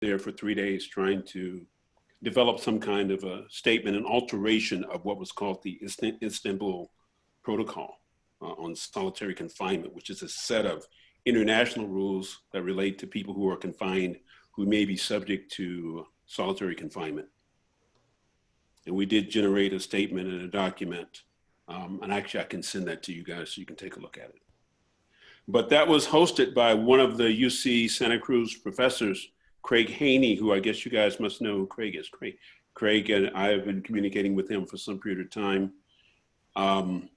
there for 3 days trying to develop some kind of a statement, an alteration of what was called the Istanbul Protocol on solitary confinement, which is a set of international rules that relate to people who are confined who may be subject to solitary confinement. And we did generate a statement and a document. And actually I can send that to you guys so you can take a look at it. But that was hosted by one of the UC Santa Cruz professors, Craig Haney, who I guess you guys must know who Craig is. Craig and I have been communicating with him for some period of time. And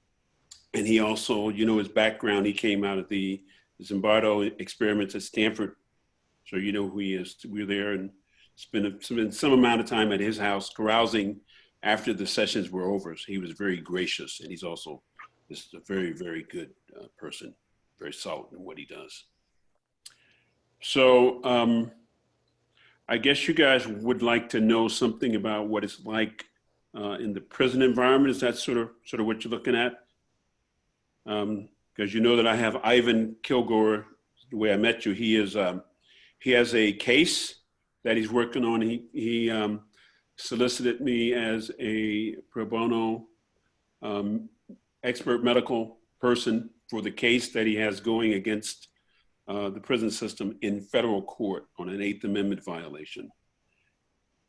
he also, you know, his background, he came out of the Zimbardo experiments at Stanford. So you know who he is. We were there and spent some amount of time at his house carousing after the sessions were over. So he was very gracious, and he's also a very, very good person, very solid in what he does. So I guess you guys would like to know something about what it's like in the prison environment. Is that sort of what you're looking at? Because you know that I have Ivan Kilgore, the way I met you. He has a case that he's working on. He solicited me as a pro bono expert medical person for the case that he has going against the prison system in federal court on an 8th Amendment violation.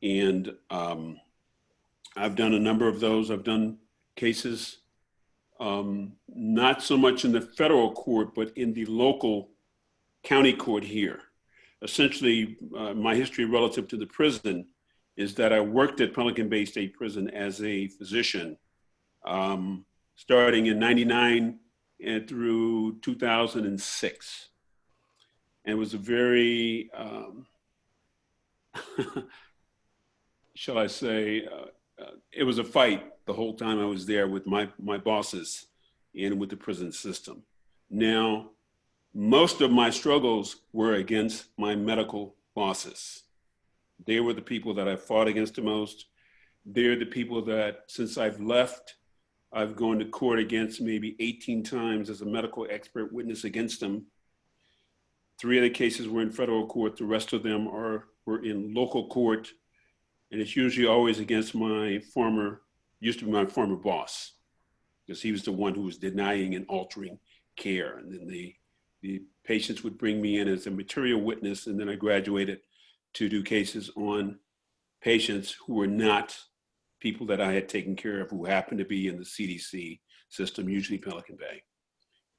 And I've done a number of those. I've done cases, not so much in the federal court, but in the local county court here. Essentially, my history relative to the prison is that I worked at Pelican Bay State Prison as a physician, starting in '99 and through 2006. And it was a very, shall I say, it was a fight the whole time I was there with my bosses and with the prison system. Now, most of my struggles were against my medical bosses. They were the people that I fought against the most. They're the people that, since I've left, I've gone to court against maybe 18 times as a medical expert witness against them. 3 of the cases were in federal court. The rest of them were in local court. And it's usually always against used to be my former boss, because he was the one who was denying and altering care. And then the patients would bring me in as a material witness, and then I graduated to do cases on patients who were not people that I had taken care of, who happened to be in the CDC system, usually Pelican Bay.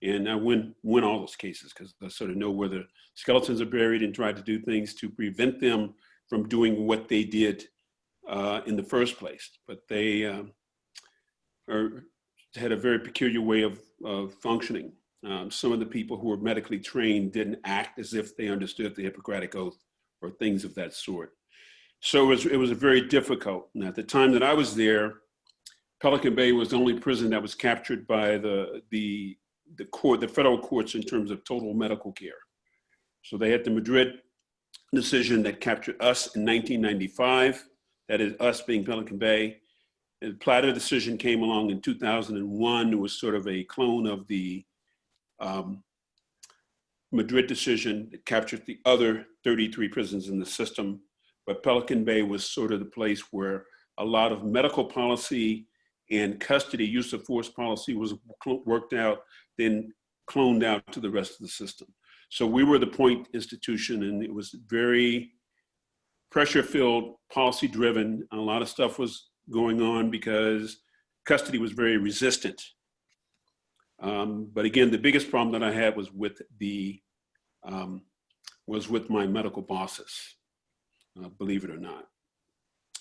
And I win all those cases because I sort of know where the skeletons are buried and try to do things to prevent them from doing what they did in the first place. But they had a very peculiar way of functioning. Some of the people who were medically trained didn't act as if they understood the Hippocratic Oath or things of that sort. So it was very difficult. And at the time that I was there, Pelican Bay was the only prison that was captured by the federal courts in terms of total medical care. So they had the Madrid decision that captured us in 1995, that is us being Pelican Bay. The Plata decision came along in 2001. It was sort of a clone of the Madrid decision that captured the other 33 prisons in the system. But Pelican Bay was sort of the place where a lot of medical policy and custody, use of force policy was worked out, then cloned out to the rest of the system. So we were the point institution, and it was very pressure-filled, policy-driven. A lot of stuff was going on because custody was very resistant. But again, the biggest problem that I had was with my medical bosses, believe it or not.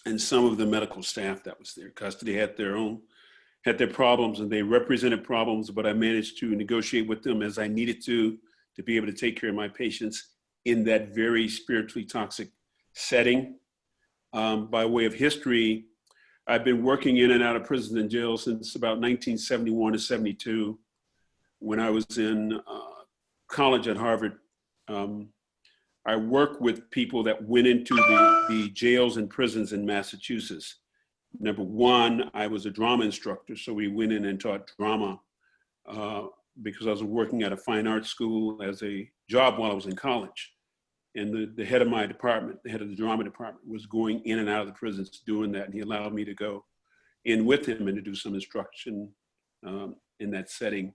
And some of the medical staff that was there. Custody had their problems, and they represented problems, but I managed to negotiate with them as I needed to be able to take care of my patients in that very spiritually toxic setting. By way of history, I've been working in and out of prison and jail since about 1971 to 72. When I was in college at Harvard, I worked with people that went into the jails and prisons in Massachusetts. Number one, I was a drama instructor, so we went in and taught drama because I was working at a fine arts school as a job while I was in college. And the head of my department, the head of the drama department, was going in and out of the prisons doing that. And he allowed me to go in with him and to do some instruction in that setting.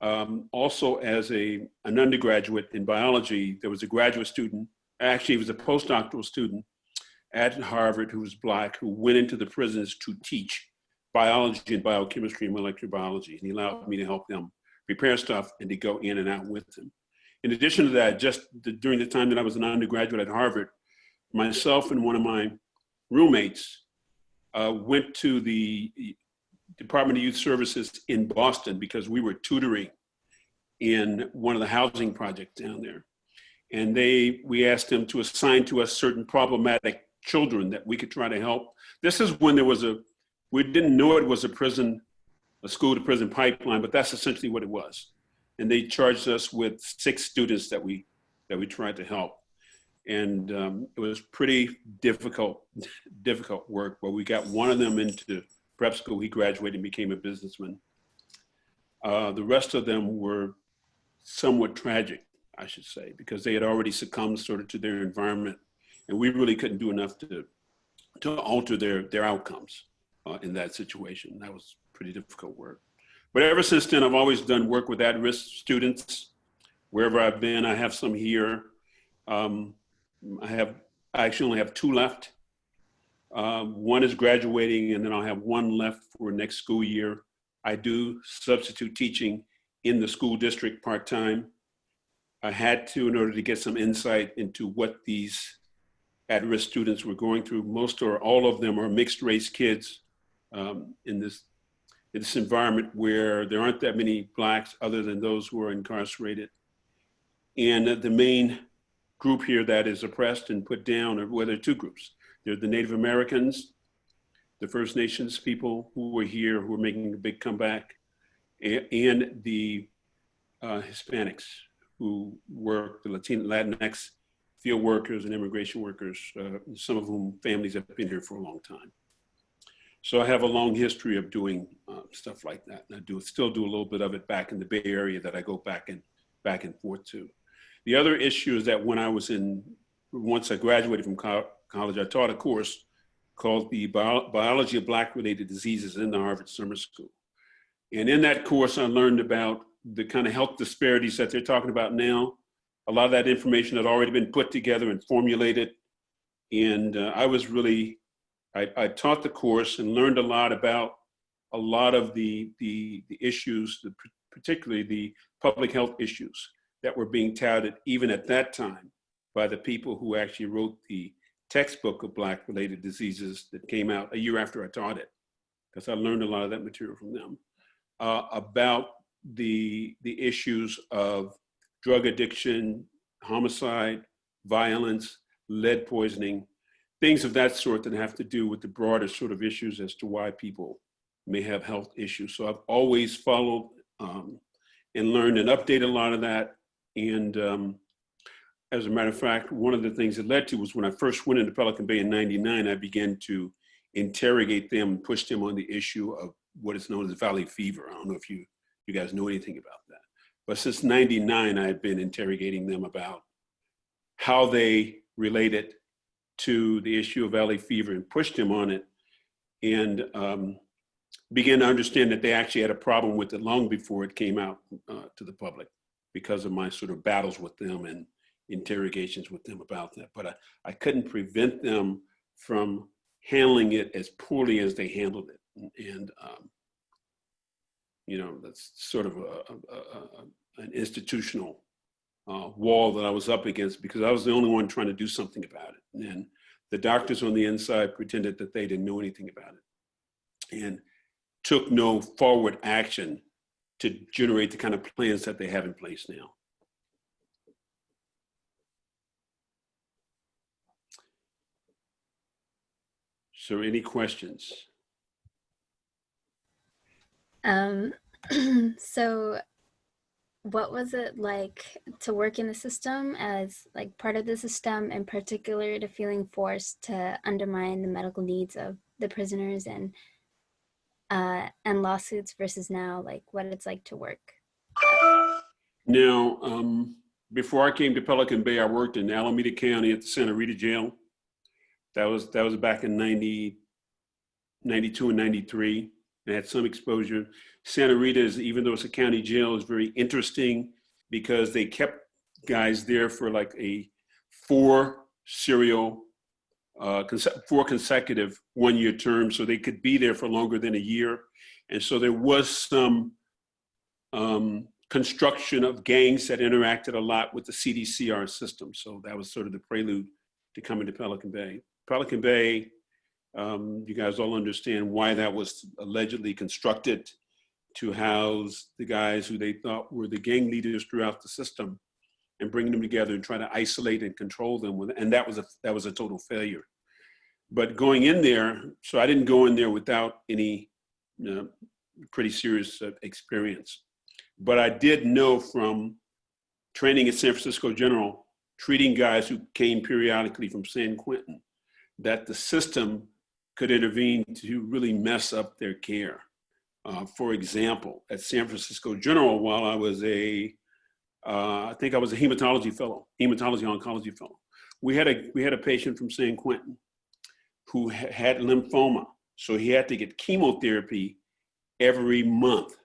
Also, as an undergraduate in biology, there was a graduate student, actually he was a postdoctoral student at Harvard who was Black, who went into the prisons to teach biology and biochemistry and molecular biology. And he allowed me to help them prepare stuff and to go in and out with him. In addition to that, during the time that I was an undergraduate at Harvard, myself and one of my roommates went to the Department of Youth Services in Boston because we were tutoring in one of the housing projects down there. And we asked them to assign to us certain problematic children that we could try to help. This is when we didn't know it was a school to prison pipeline, but that's essentially what it was. And they charged us with 6 students that we tried to help. And it was pretty difficult work, but we got one of them into prep school. He graduated and became a businessman. The rest of them were somewhat tragic, I should say, because they had already succumbed sort of to their environment, and we really couldn't do enough to alter their outcomes in that situation. That was pretty difficult work. But ever since then, I've always done work with at-risk students. Wherever I've been, I have some here. I actually only have 2 left. One is graduating, and then I'll have 1 left for next school year. I do substitute teaching in the school district part-time. I had to in order to get some insight into what these at-risk students were going through. Most or all of them are mixed race kids in this environment where there aren't that many Blacks other than those who are incarcerated. And the main group here that is oppressed and put down, well, there are 2 groups. There are the Native Americans, the First Nations people who were here, who are making a big comeback, and the Hispanics who work, the Latinx field workers and immigration workers, some of whom families have been here for a long time. So I have a long history of doing stuff like that. And I still do a little bit of it back in the Bay Area that I go back and forth to. The other issue is that once I graduated from college, I taught a course called the Biology of Black-Related Diseases in the Harvard Summer School. And in that course, I learned about the kind of health disparities that they're talking about now. A lot of that information had already been put together and formulated. And I taught the course and learned a lot about a lot of the issues, particularly the public health issues that were being touted even at that time by the people who actually wrote the textbook of Black-related diseases that came out a year after I taught it, because I learned a lot of that material from them, about the issues of drug addiction, homicide, violence, lead poisoning, things of that sort that have to do with the broader sort of issues as to why people may have health issues. So I've always followed and learned and updated a lot of that. And as a matter of fact, one of the things it led to was when I first went into Pelican Bay in '99, I began to interrogate them and push them on the issue of what is known as valley fever. I don't know if you guys know anything about that. But since '99, I've been interrogating them about how they related to the issue of valley fever and pushed them on it, and began to understand that they actually had a problem with it long before it came out to the public because of my sort of battles with them and interrogations with them about that. But I couldn't prevent them from handling it as poorly as they handled it. And that's sort of an institutional wall that I was up against because I was the only one trying to do something about it. And the doctors on the inside pretended that they didn't know anything about it and took no forward action to generate the kind of plans that they have in place now. So any questions? So what was it like to work in the system as like part of the system, in particular to feeling forced to undermine the medical needs of the prisoners and lawsuits versus now, like what it's like to work? Now, before I came to Pelican Bay, I worked in Alameda County at the Santa Rita jail. That was back in 92 and 93. I had some exposure. Santa Rita is, even though it's a county jail, is very interesting because they kept guys there for like a four consecutive one-year terms, so they could be there for longer than a year. And so there was some construction of gangs that interacted a lot with the CDCR system. So that was sort of the prelude to coming to Pelican Bay. Pelican Bay, you guys all understand why that was allegedly constructed, to house the guys who they thought were the gang leaders throughout the system and bringing them together and trying to isolate and control them. And that was a total failure. But going in there, so I didn't go in there without any pretty serious experience. But I did know from training at San Francisco General, treating guys who came periodically from San Quentin, that the system could intervene to really mess up their care. For example, at San Francisco General, while I was I think I was a hematology oncology fellow, we had a patient from San Quentin who had lymphoma. So he had to get chemotherapy every month.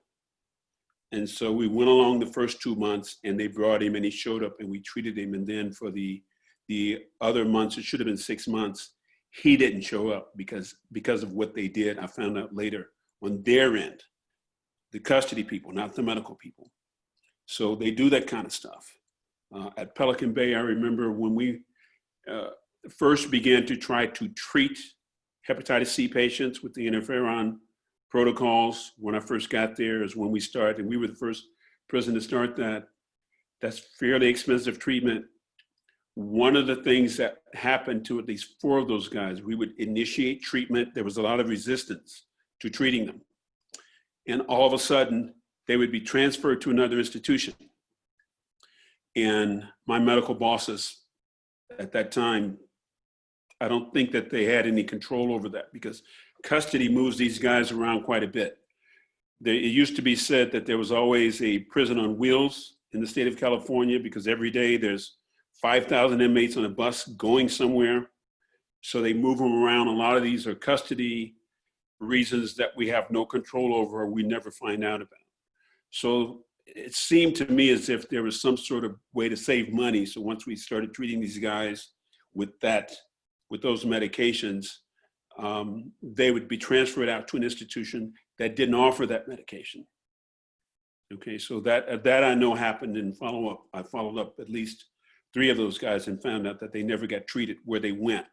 And so we went along the first 2 months and they brought him and he showed up and we treated him. And then for the other months, it should have been 6 months, he didn't show up because of what they did. I found out later on their end, the custody people, not the medical people. So they do that kind of stuff. At Pelican Bay, I remember when we first began to try to treat hepatitis C patients with the interferon protocols. When I first got there is when we started, and we were the first prison to start that. That's fairly expensive treatment. One of the things that happened to at least 4 of those guys, we would initiate treatment. There was a lot of resistance to treating them. And all of a sudden, they would be transferred to another institution. And my medical bosses at that time, I don't think that they had any control over that because custody moves these guys around quite a bit. It used to be said that there was always a prison on wheels in the state of California because every day there's 5,000 inmates on a bus going somewhere. So they move them around. A lot of these are custody reasons that we have no control over or we never find out about. So it seemed to me as if there was some sort of way to save money. So once we started treating these guys with those medications, they would be transferred out to an institution that didn't offer that medication. Okay, so that I know happened in follow-up. I followed up at least 3 of those guys and found out that they never got treated where they went.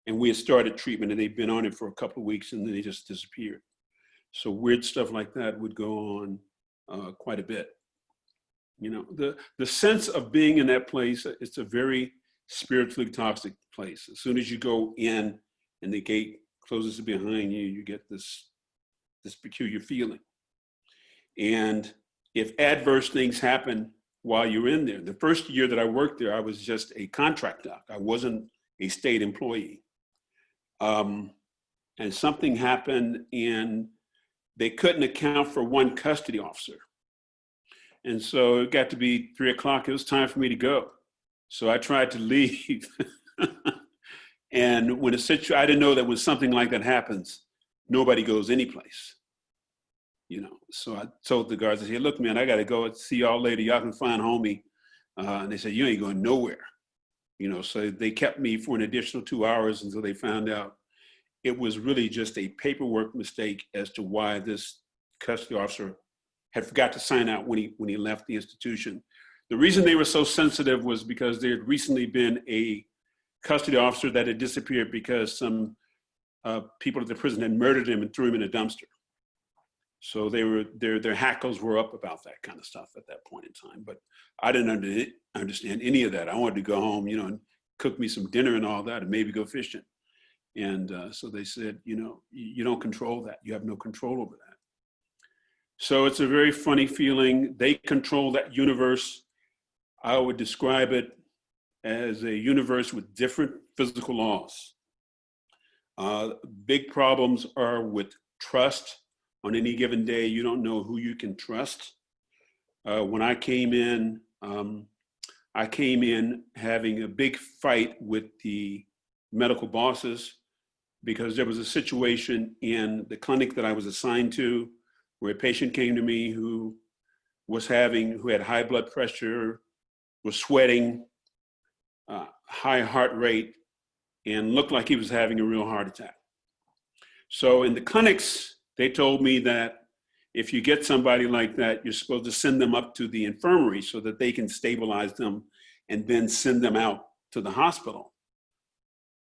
And we had started treatment and they'd been on it for a couple of weeks and then they just disappeared. So weird stuff like that would go on quite a bit. You know, the sense of being in that place, it's a very spiritually toxic place. As soon as you go in and the gate closes behind you, you get this peculiar feeling. And if adverse things happen while you're in there, the first year that I worked there, I was just a contract doc. I wasn't a state employee. And something happened and they couldn't account for one custody officer. And so it got to be 3 o'clock. It was time for me to go. So I tried to leave. And when I didn't know that when something like that happens, nobody goes anyplace. You know, so I told the guards, I said, look, man, I got to go. See y'all later. Y'all can find homie. And they said, you ain't going nowhere. You know, so they kept me for an additional 2 hours until they found out it was really just a paperwork mistake as to why this custody officer had forgot to sign out when he left the institution. The reason they were so sensitive was because there had recently been a custody officer that had disappeared because some people at the prison had murdered him and threw him in a dumpster. So their hackles were up about that kind of stuff at that point in time. But I didn't understand any of that. I wanted to go home, you know, and cook me some dinner and all that and maybe go fishing. And so they said, you know, you don't control that. You have no control over that. So it's a very funny feeling. They control that universe. I would describe it as a universe with different physical laws. Big problems are with trust. On any given day, you don't know who you can trust. When I came in, I came in having a big fight with the medical bosses because there was a situation in the clinic that I was assigned to where a patient came to me who had high blood pressure, was sweating, high heart rate, and looked like he was having a real heart attack. So in the clinics, they told me that if you get somebody like that, you're supposed to send them up to the infirmary so that they can stabilize them and then send them out to the hospital.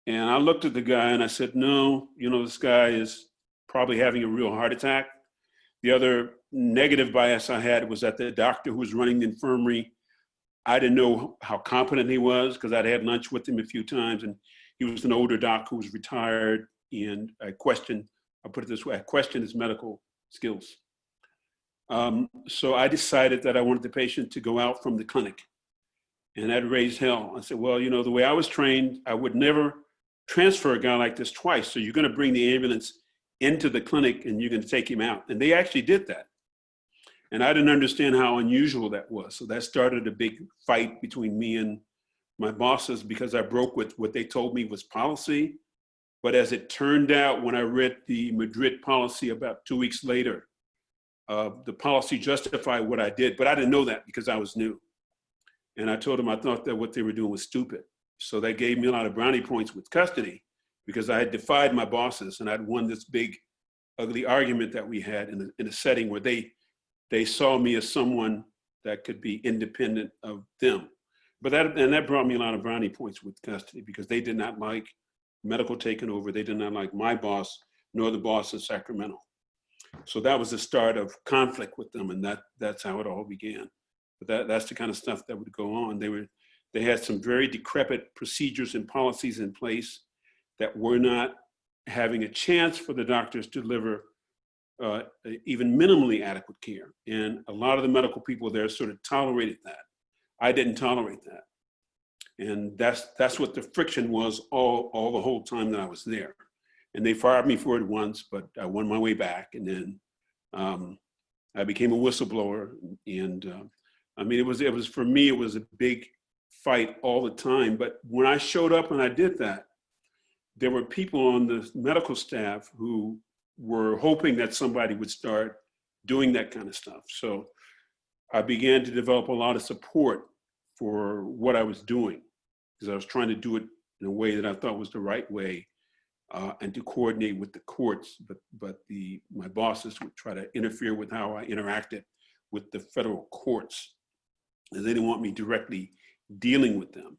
And I looked at the guy and I said, no, this guy is probably having a real heart attack. The other negative bias I had was that the doctor who was running the infirmary, I didn't know how competent he was because I'd had lunch with him a few times, and he was an older doc who was retired, and I'll put it this way, I questioned his medical skills. So I decided that I wanted the patient to go out from the clinic, and that raised hell. I said, well, the way I was trained, I would never transfer a guy like this twice. So you're going to bring the ambulance into the clinic and you're going to take him out. And they actually did that. And I didn't understand how unusual that was. So that started a big fight between me and my bosses because I broke with what they told me was policy. But as it turned out, when I read the Madrid policy about 2 weeks later, the policy justified what I did, but I didn't know that because I was new. And I told them I thought that what they were doing was stupid. So that gave me a lot of brownie points with custody because I had defied my bosses and I'd won this big, ugly argument that we had in a setting where they saw me as someone that could be independent of them. But that brought me a lot of brownie points with custody because they did not like medical taking over. They did not like my boss, nor the boss in Sacramento. So that was the start of conflict with them, and that's how it all began. But that's the kind of stuff that would go on. They had some very decrepit procedures and policies in place that were not having a chance for the doctors to deliver even minimally adequate care. And a lot of the medical people there sort of tolerated that. I didn't tolerate that. And that's what the friction was all the whole time that I was there. And they fired me for it once, but I won my way back. And then I became a whistleblower. And it was for me, it was a big fight all the time. But when I showed up and I did that, there were people on the medical staff who were hoping that somebody would start doing that kind of stuff. So I began to develop a lot of support for what I was doing because I was trying to do it in a way that I thought was the right way and to coordinate with the courts. But my bosses would try to interfere with how I interacted with the federal courts, and they didn't want me directly dealing with them.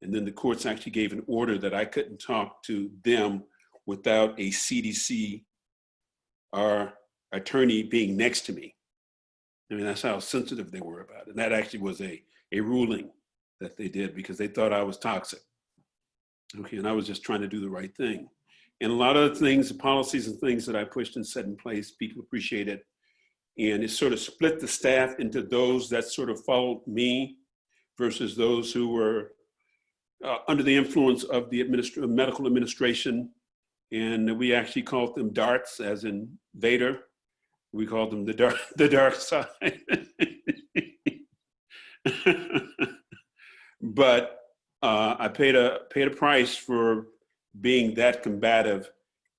And then the courts actually gave an order that I couldn't talk to them without a CDC or attorney being next to me. That's how sensitive they were about it. And that actually was a ruling that they did because they thought I was toxic. Okay, and I was just trying to do the right thing. And a lot of the things, the policies and things that I pushed and set in place, people appreciated. And it sort of split the staff into those that sort of followed me versus those who were under the influence of the medical administration. And we actually called them darts, as in Vader. We called them the dark side. But I paid a price for being that combative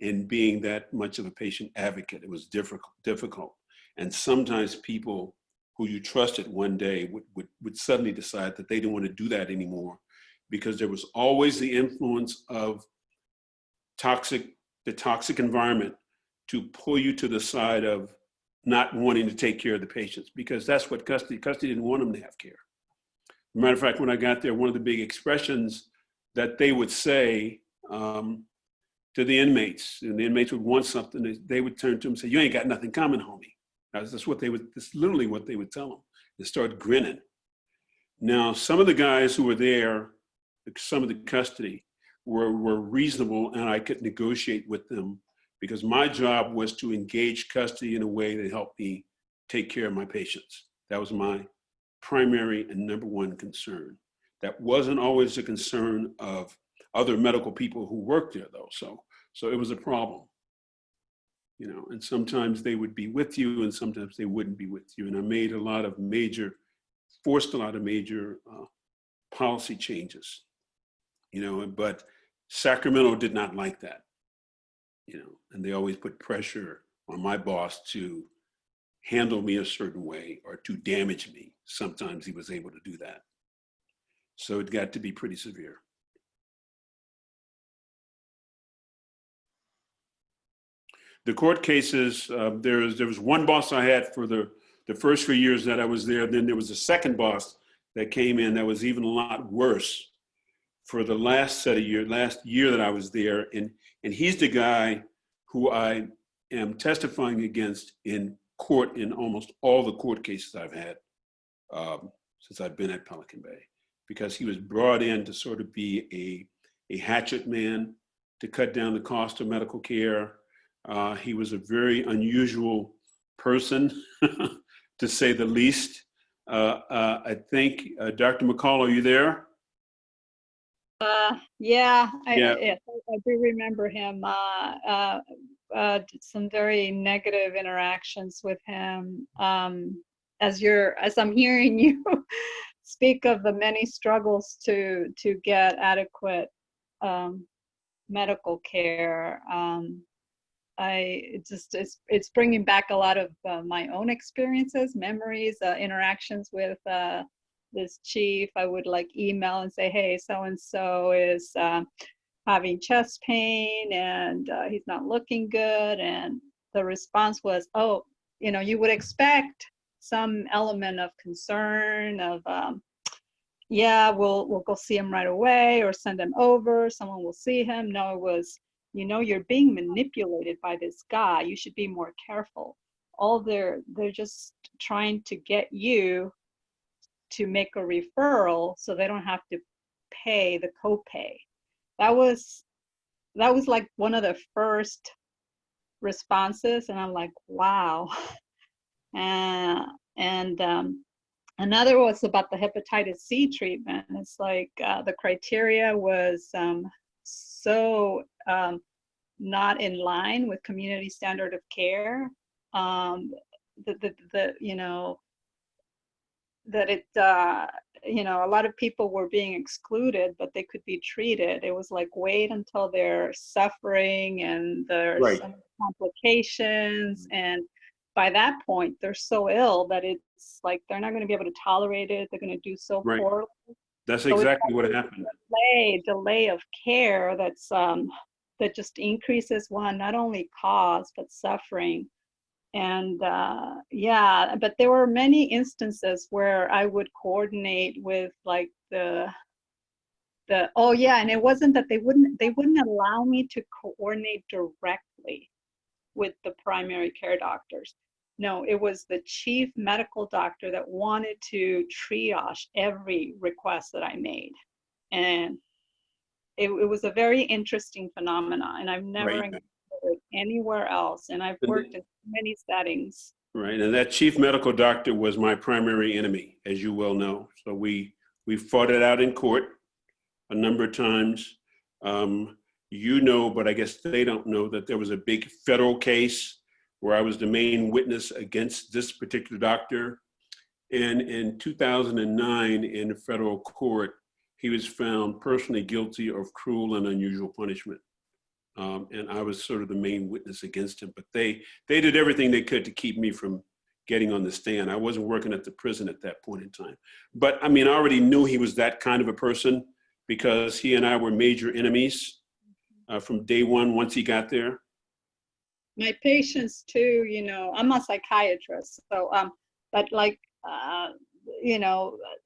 and being that much of a patient advocate. It was difficult. And sometimes people who you trusted one day would suddenly decide that they didn't want to do that anymore because there was always the influence of the toxic environment to pull you to the side of not wanting to take care of the patients because that's what custody didn't want them to have care. As a matter of fact, when I got there, one of the big expressions that they would say to the inmates, and the inmates would want something, they would turn to them and say, "You ain't got nothing coming, homie." That's literally what they would tell them. They start grinning. Now, some of the guys who were there, some of the custody, were reasonable, and I could negotiate with them because my job was to engage custody in a way that helped me take care of my patients. That was my primary and number one concern. That wasn't always a concern of other medical people who worked there, though. So it was a problem, and sometimes they would be with you and sometimes they wouldn't be with you. And I forced a lot of major policy changes, but Sacramento did not like that, and they always put pressure on my boss to handle me a certain way or to damage me. Sometimes he was able to do that. So it got to be pretty severe. The court cases, there was one boss I had for the first few years that I was there. Then there was a second boss that came in that was even a lot worse for the last year that I was there. And he's the guy who I am testifying against in court in almost all the court cases I've had since I've been at Pelican Bay, because he was brought in to sort of be a hatchet man to cut down the cost of medical care. He was a very unusual person, to say the least. I think, Dr. McCall, are you there? Yeah, Yeah. I do remember him. Some very negative interactions with him. As I'm hearing you speak of the many struggles to get adequate medical care, it's bringing back a lot of my own experiences, memories, interactions with this chief. I would like email and say, hey, so-and-so is having chest pain and he's not looking good. And the response was, oh, you would expect some element of concern of, yeah, we'll go see him right away or send him over. Someone will see him. No, it was, you're being manipulated by this guy. You should be more careful. They're just trying to get you to make a referral so they don't have to pay the copay. That was like one of the first responses, and I'm like, wow. And another was about the hepatitis C treatment. It's like the criteria was so not in line with community standard of care. That it, a lot of people were being excluded, but they could be treated. It was like, wait until they're suffering and there's some complications. And by that point, they're so ill that it's like, they're not going to be able to tolerate it. They're going to do so poorly. That's exactly what happened. Delay of care that's, that just increases not only cost, but suffering. And yeah, but there were many instances where I would coordinate with like oh yeah, and it wasn't that they wouldn't allow me to coordinate directly with the primary care doctors. No, it was the chief medical doctor that wanted to triage every request that I made. And it was a very interesting phenomenon, and I've never anywhere else, and I've worked in many settings. Right, and that chief medical doctor was my primary enemy, as you well know. So we fought it out in court a number of times. But I guess they don't know that there was a big federal case where I was the main witness against this particular doctor. And in 2009, in the federal court, he was found personally guilty of cruel and unusual punishment. And I was sort of the main witness against him, but they did everything they could to keep me from getting on the stand. I wasn't working at the prison at that point in time. But I mean, I already knew he was that kind of a person because he and I were major enemies from day one once he got there. My patients too, I'm a psychiatrist, so but like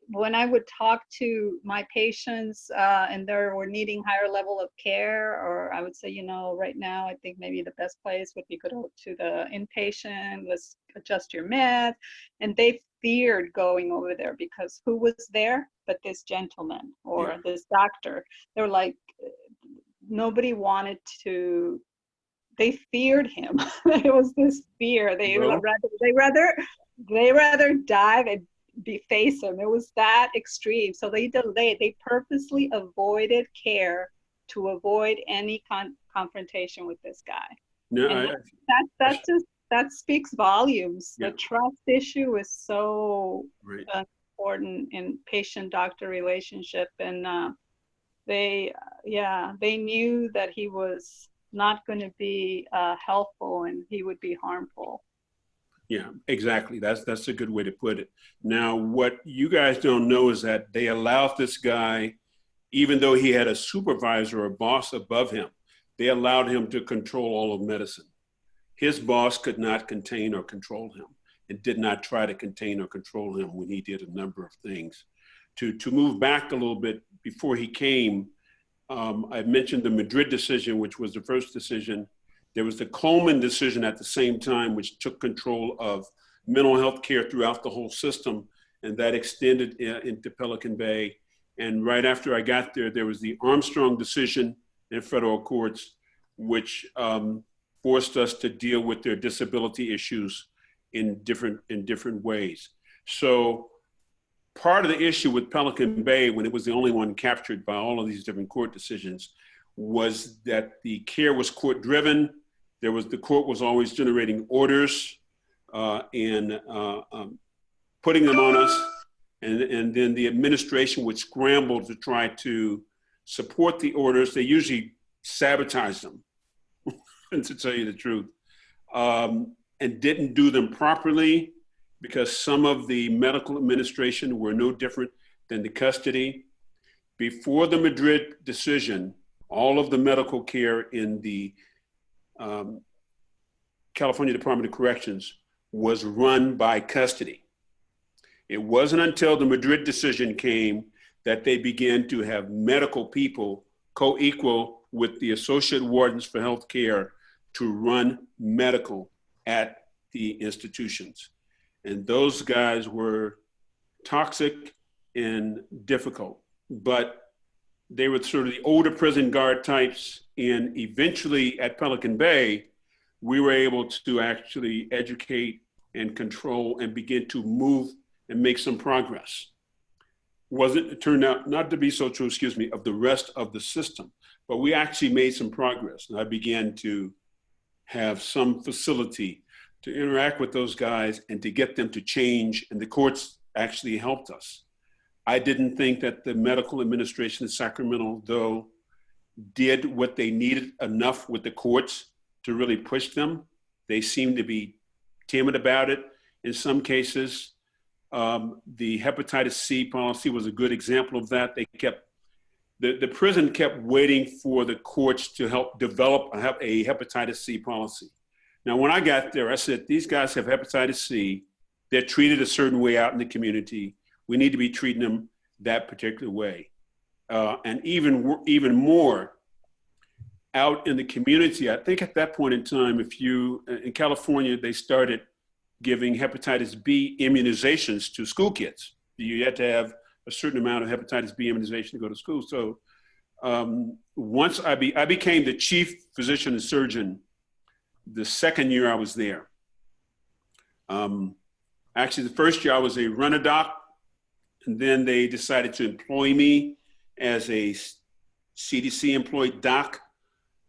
when I would talk to my patients and they were needing higher level of care, or I would say, right now, I think maybe the best place would be go to the inpatient, let's adjust your meds. And they feared going over there because who was there but this gentleman or this doctor? They were like, nobody wanted to, they feared him. It was this fear. They rather dive and face him. It was that extreme. So they purposely avoided care to avoid any confrontation with this guy. No, that speaks volumes. The trust issue is so important in patient-doctor relationship. And they knew that he was not going to be helpful and he would be harmful. Yeah, exactly. That's a good way to put it. Now, what you guys don't know is that they allowed this guy, even though he had a supervisor or boss above him, they allowed him to control all of medicine. His boss could not contain or control him, and did not try to contain or control him when he did a number of things. To move back a little bit, before he came, I mentioned the Madrid decision, which was the first decision. There was the Coleman decision at the same time, which took control of mental health care throughout the whole system, and that extended into Pelican Bay. And right after I got there, there was the Armstrong decision in federal courts, which forced us to deal with their disability issues in different ways. So part of the issue with Pelican Bay, when it was the only one captured by all of these different court decisions, was that the care was court driven. The court was always generating orders and putting them on us. And then the administration would scramble to try to support the orders. They usually sabotage them, to tell you the truth, and didn't do them properly, because some of the medical administration were no different than the custody. Before the Madrid decision, all of the medical care in the California Department of Corrections was run by custody. It wasn't until the Madrid decision came that they began to have medical people co-equal with the associate wardens for health care to run medical at the institutions. And those guys were toxic and difficult, but they were sort of the older prison guard types. And eventually at Pelican Bay, we were able to actually educate and control and begin to move and make some progress. It turned out not to be so true, of the rest of the system, but we actually made some progress. And I began to have some facility to interact with those guys and to get them to change, and the courts actually helped us. I didn't think that the medical administration in Sacramento, though, did what they needed enough with the courts to really push them. They seemed to be timid about it in some cases. The hepatitis C policy was a good example of that. The prison kept waiting for the courts to help develop a hepatitis C policy. Now, when I got there, I said, these guys have hepatitis C. They're treated a certain way out in the community. We need to be treating them that particular way. And even more out in the community, I think at that point in time, in California, they started giving hepatitis B immunizations to school kids. You had to have a certain amount of hepatitis B immunization to go to school. So once I became the chief physician and surgeon the second year I was there. Actually, the first year I was a runner doc, and then they decided to employ me as a CDC employed doc.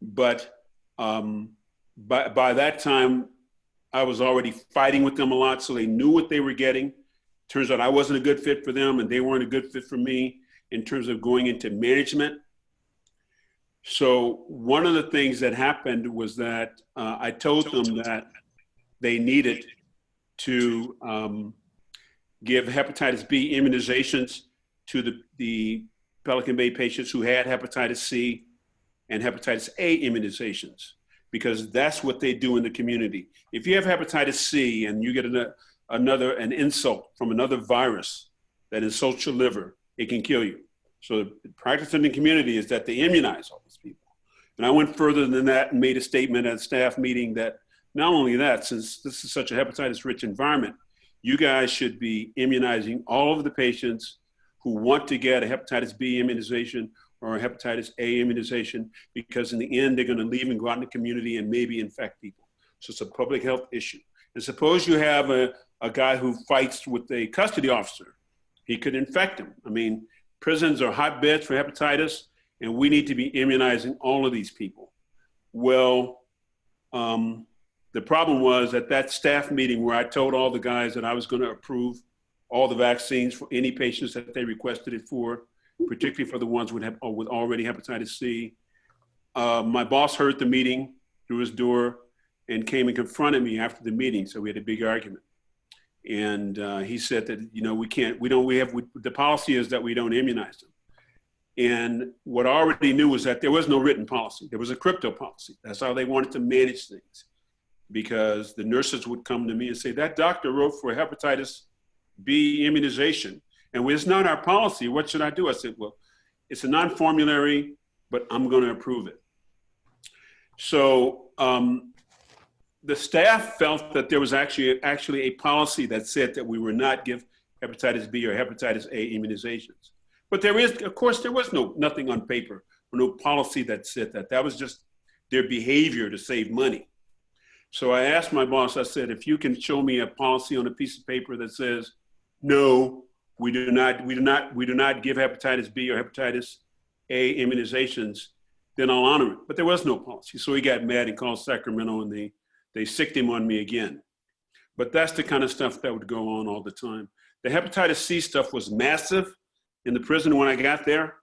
But by that time, I was already fighting with them a lot, so they knew what they were getting. Turns out I wasn't a good fit for them, and they weren't a good fit for me in terms of going into management. So one of the things that happened was that I told them that they needed to give hepatitis B immunizations to the Pelican Bay patients who had hepatitis C and hepatitis A immunizations, because that's what they do in the community. If you have hepatitis C and you get an insult from another virus that insults your liver, it can kill you. So the practice in the community is that they immunize all these people. And I went further than that and made a statement at a staff meeting that not only that, since this is such a hepatitis-rich environment, you guys should be immunizing all of the patients who want to get a hepatitis B immunization or a hepatitis A immunization, because in the end, they're going to leave and go out in the community and maybe infect people. So it's a public health issue. And suppose you have a guy who fights with a custody officer, he could infect him. I mean, prisons are hotbeds for hepatitis, and we need to be immunizing all of these people. Well, the problem was at that staff meeting where I told all the guys that I was going to approve all the vaccines for any patients that they requested it for, particularly for the ones with already hepatitis C. My boss heard the meeting through his door and came and confronted me after the meeting. So we had a big argument. And he said that, the policy is that we don't immunize them. And what I already knew was that there was no written policy. There was a crypto policy. That's how they wanted to manage things. Because the nurses would come to me and say, that doctor wrote for hepatitis B immunization. And it's not our policy. What should I do? I said, well, it's a non-formulary, but I'm going to approve it. So the staff felt that there was actually a policy that said that we were not give hepatitis B or hepatitis A immunizations. But there was nothing on paper or no policy that said that. That was just their behavior to save money. So I asked my boss, I said, if you can show me a policy on a piece of paper that says, no, we do not give hepatitis B or hepatitis A immunizations, then I'll honor it. But there was no policy. So he got mad and called Sacramento, and they sicked him on me again. But that's the kind of stuff that would go on all the time. The hepatitis C stuff was massive in the prison when I got there.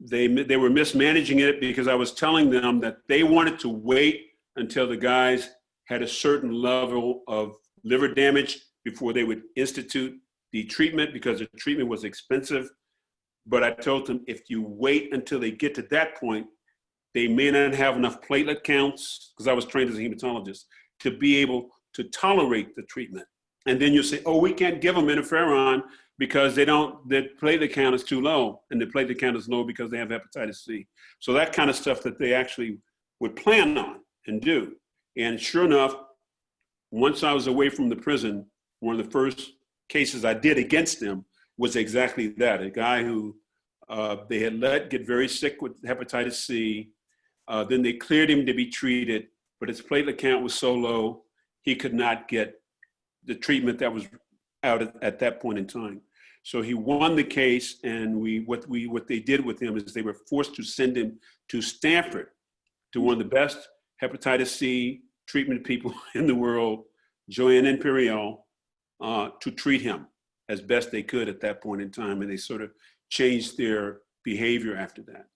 They were mismanaging it because I was telling them that they wanted to wait until the guys had a certain level of liver damage before they would institute the treatment, because the treatment was expensive. But I told them, if you wait until they get to that point, they may not have enough platelet counts, because I was trained as a hematologist, to be able to tolerate the treatment. And then you say, oh, we can't give them interferon because their platelet count is too low, and the platelet count is low because they have hepatitis C. So that kind of stuff that they actually would plan on and do. And sure enough, once I was away from the prison, one of the first cases I did against them was exactly that. A guy who they had let get very sick with hepatitis C. Then they cleared him to be treated, but his platelet count was so low, he could not get the treatment that was out at that point in time. So he won the case, and what they did with him is they were forced to send him to Stanford, to one of the best hepatitis C treatment people in the world, Joanne Imperial, to treat him as best they could at that point in time. And they sort of changed their behavior after that.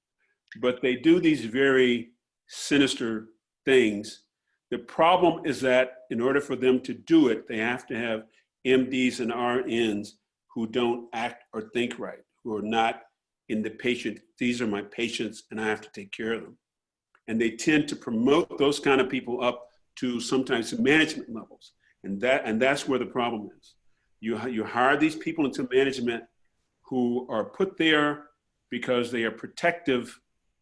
But they do these very sinister things. The problem is that in order for them to do it, they have to have MDs and RNs who don't act or think right, who are not in the patient. These are my patients and I have to take care of them. And they tend to promote those kind of people up to sometimes management levels. And that's where the problem is. You hire these people into management who are put there because they are protective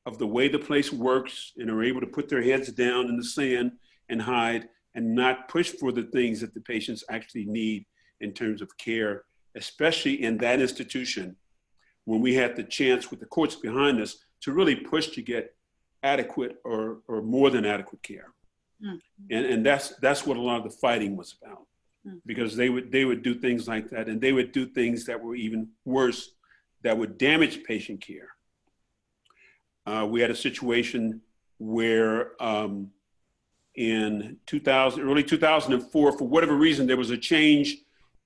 of the way the place works and are able to put their heads down in the sand and hide and not push for the things that the patients actually need in terms of care, especially in that institution when we had the chance with the courts behind us to really push to get adequate or more than adequate care. Mm-hmm. And that's what a lot of the fighting was about, because they would do things like that, and they would do things that were even worse, that would damage patient care. We had a situation where in early 2004, for whatever reason, there was a change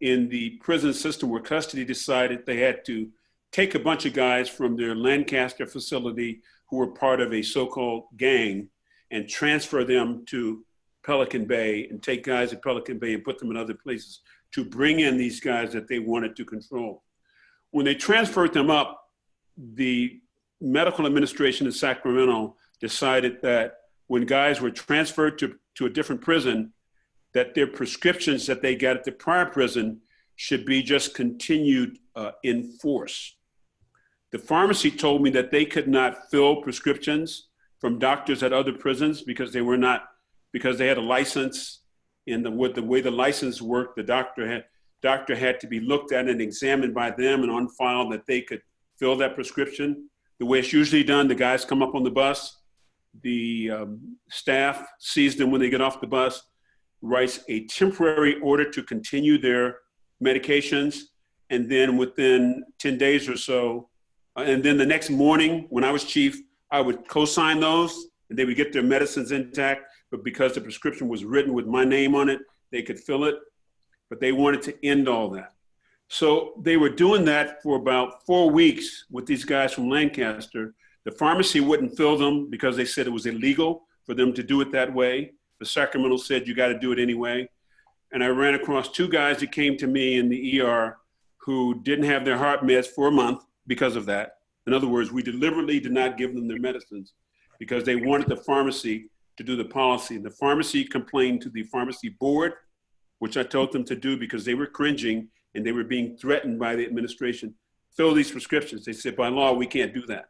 in the prison system where custody decided they had to take a bunch of guys from their Lancaster facility who were part of a so-called gang and transfer them to Pelican Bay, and take guys at Pelican Bay and put them in other places to bring in these guys that they wanted to control. When they transferred them up, the medical administration in Sacramento decided that when guys were transferred to a different prison, that their prescriptions that they got at the prior prison should be just continued in force. The pharmacy told me that they could not fill prescriptions from doctors at other prisons because they had a license, and the way the license worked, the doctor had to be looked at and examined by them and on file that they could fill that prescription. The way it's usually done, the guys come up on the bus, the staff sees them when they get off the bus, writes a temporary order to continue their medications, and then within 10 days or so, and then the next morning when I was chief, I would co-sign those, and they would get their medicines intact, but because the prescription was written with my name on it, they could fill it. but they wanted to end all that. So they were doing that for about 4 weeks with these guys from Lancaster. The pharmacy wouldn't fill them because they said it was illegal for them to do it that way. The Sacramento said, you got to do it anyway. And I ran across 2 guys that came to me in the ER who didn't have their heart meds for a month because of that. In other words, we deliberately did not give them their medicines because they wanted the pharmacy to do the policy. The pharmacy complained to the pharmacy board, which I told them to do because they were cringing and they were being threatened by the administration. Fill these prescriptions. They said, by law, we can't do that.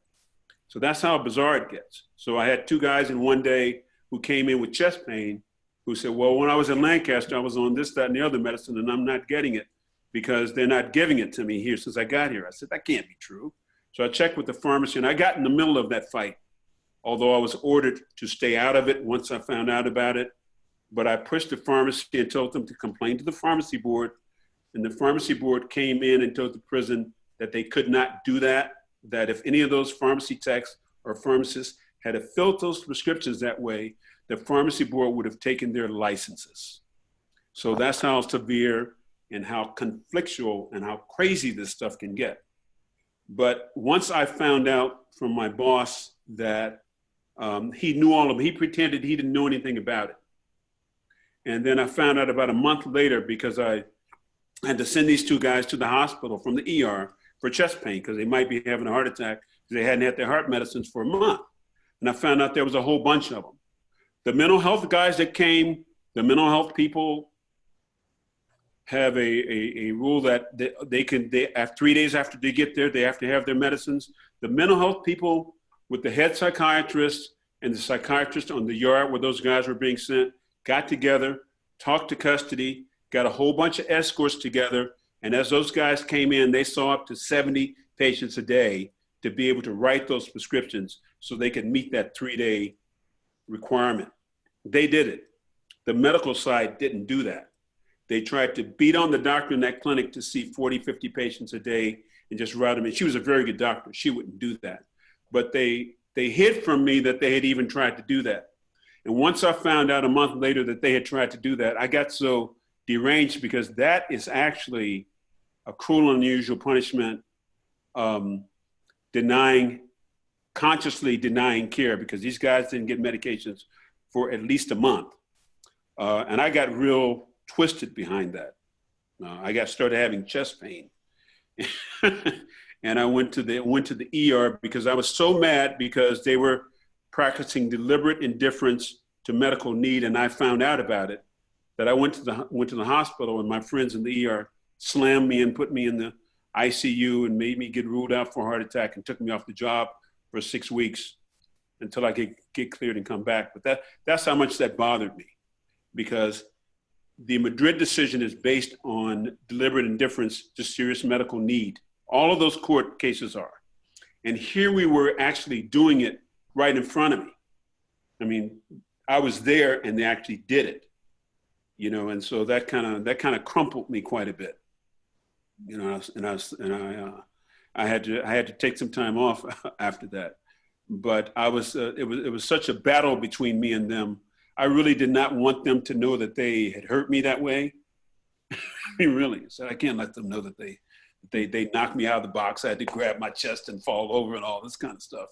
So that's how bizarre it gets. So I had 2 guys in one day who came in with chest pain who said, well, when I was in Lancaster, I was on this, that, and the other medicine, and I'm not getting it because they're not giving it to me here since I got here. I said, that can't be true. So I checked with the pharmacy, and I got in the middle of that fight, although I was ordered to stay out of it once I found out about it. But I pushed the pharmacy and told them to complain to the pharmacy board. And the pharmacy board came in and told the prison that they could not do that, that if any of those pharmacy techs or pharmacists had filled those prescriptions that way, the pharmacy board would have taken their licenses. So that's how severe and how conflictual and how crazy this stuff can get. But once I found out from my boss that he knew all of it, he pretended he didn't know anything about it. And then I found out about a month later because I had to send these 2 guys to the hospital from the ER for chest pain because they might be having a heart attack because they hadn't had their heart medicines for a month. And I found out there was a whole bunch of them. The mental health guys that came, the mental health people have a rule that they have 3 days after they get there, they have to have their medicines. The mental health people with the head psychiatrist and the psychiatrist on the yard where those guys were being sent got together, talked to custody, got a whole bunch of escorts together. And as those guys came in, they saw up to 70 patients a day to be able to write those prescriptions so they could meet that 3-day requirement. They did it. The medical side didn't do that. They tried to beat on the doctor in that clinic to see 40, 50 patients a day and just write them in. She was a very good doctor. She wouldn't do that. But they hid from me that they had even tried to do that. And once I found out a month later that they had tried to do that, I got so deranged because that is actually a cruel and unusual punishment, consciously denying care because these guys didn't get medications for at least a month. And I got real twisted behind that. I started having chest pain. And I went to the ER because I was so mad because they were practicing deliberate indifference to medical need, and I found out about it. That I went to the hospital, and my friends in the ER slammed me and put me in the ICU and made me get ruled out for a heart attack and took me off the job for 6 weeks until I could get cleared and come back. But that's how much that bothered me, because the Madrid decision is based on deliberate indifference to serious medical need. All of those court cases are. And here we were actually doing it right in front of me. I mean, I was there and they actually did it, and so that kind of crumpled me quite a bit, I had to take some time off after that. But it was such a battle between me and them. I really did not want them to know that they had hurt me that way. I mean, really, so I can't let them know that they knocked me out of the box. I had to grab my chest and fall over and all this kind of stuff,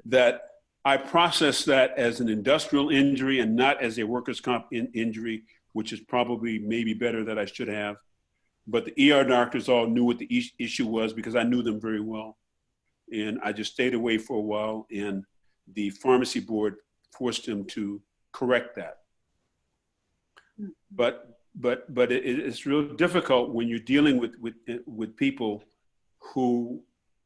that I processed that as an industrial injury and not as a workers' comp injury, which is probably maybe better that I should have. But the ER doctors all knew what the issue was because I knew them very well. And I just stayed away for a while, and the pharmacy board forced them to correct that. But it's real difficult when you're dealing with people who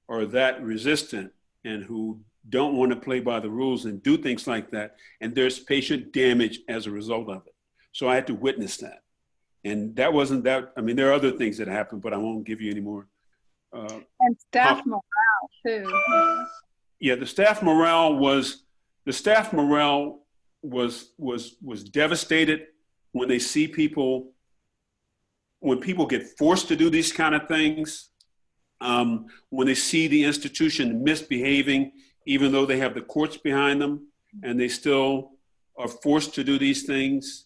are that resistant and who don't want to play by the rules and do things like that. And there's patient damage as a result of it. So I had to witness that. And that wasn't that, I mean, there are other things that happened, but I won't give you any more. And staff morale too. Yeah, the staff morale was devastated when they see people, when people get forced to do these kind of things, when they see the institution misbehaving, even though they have the courts behind them, and they still are forced to do these things.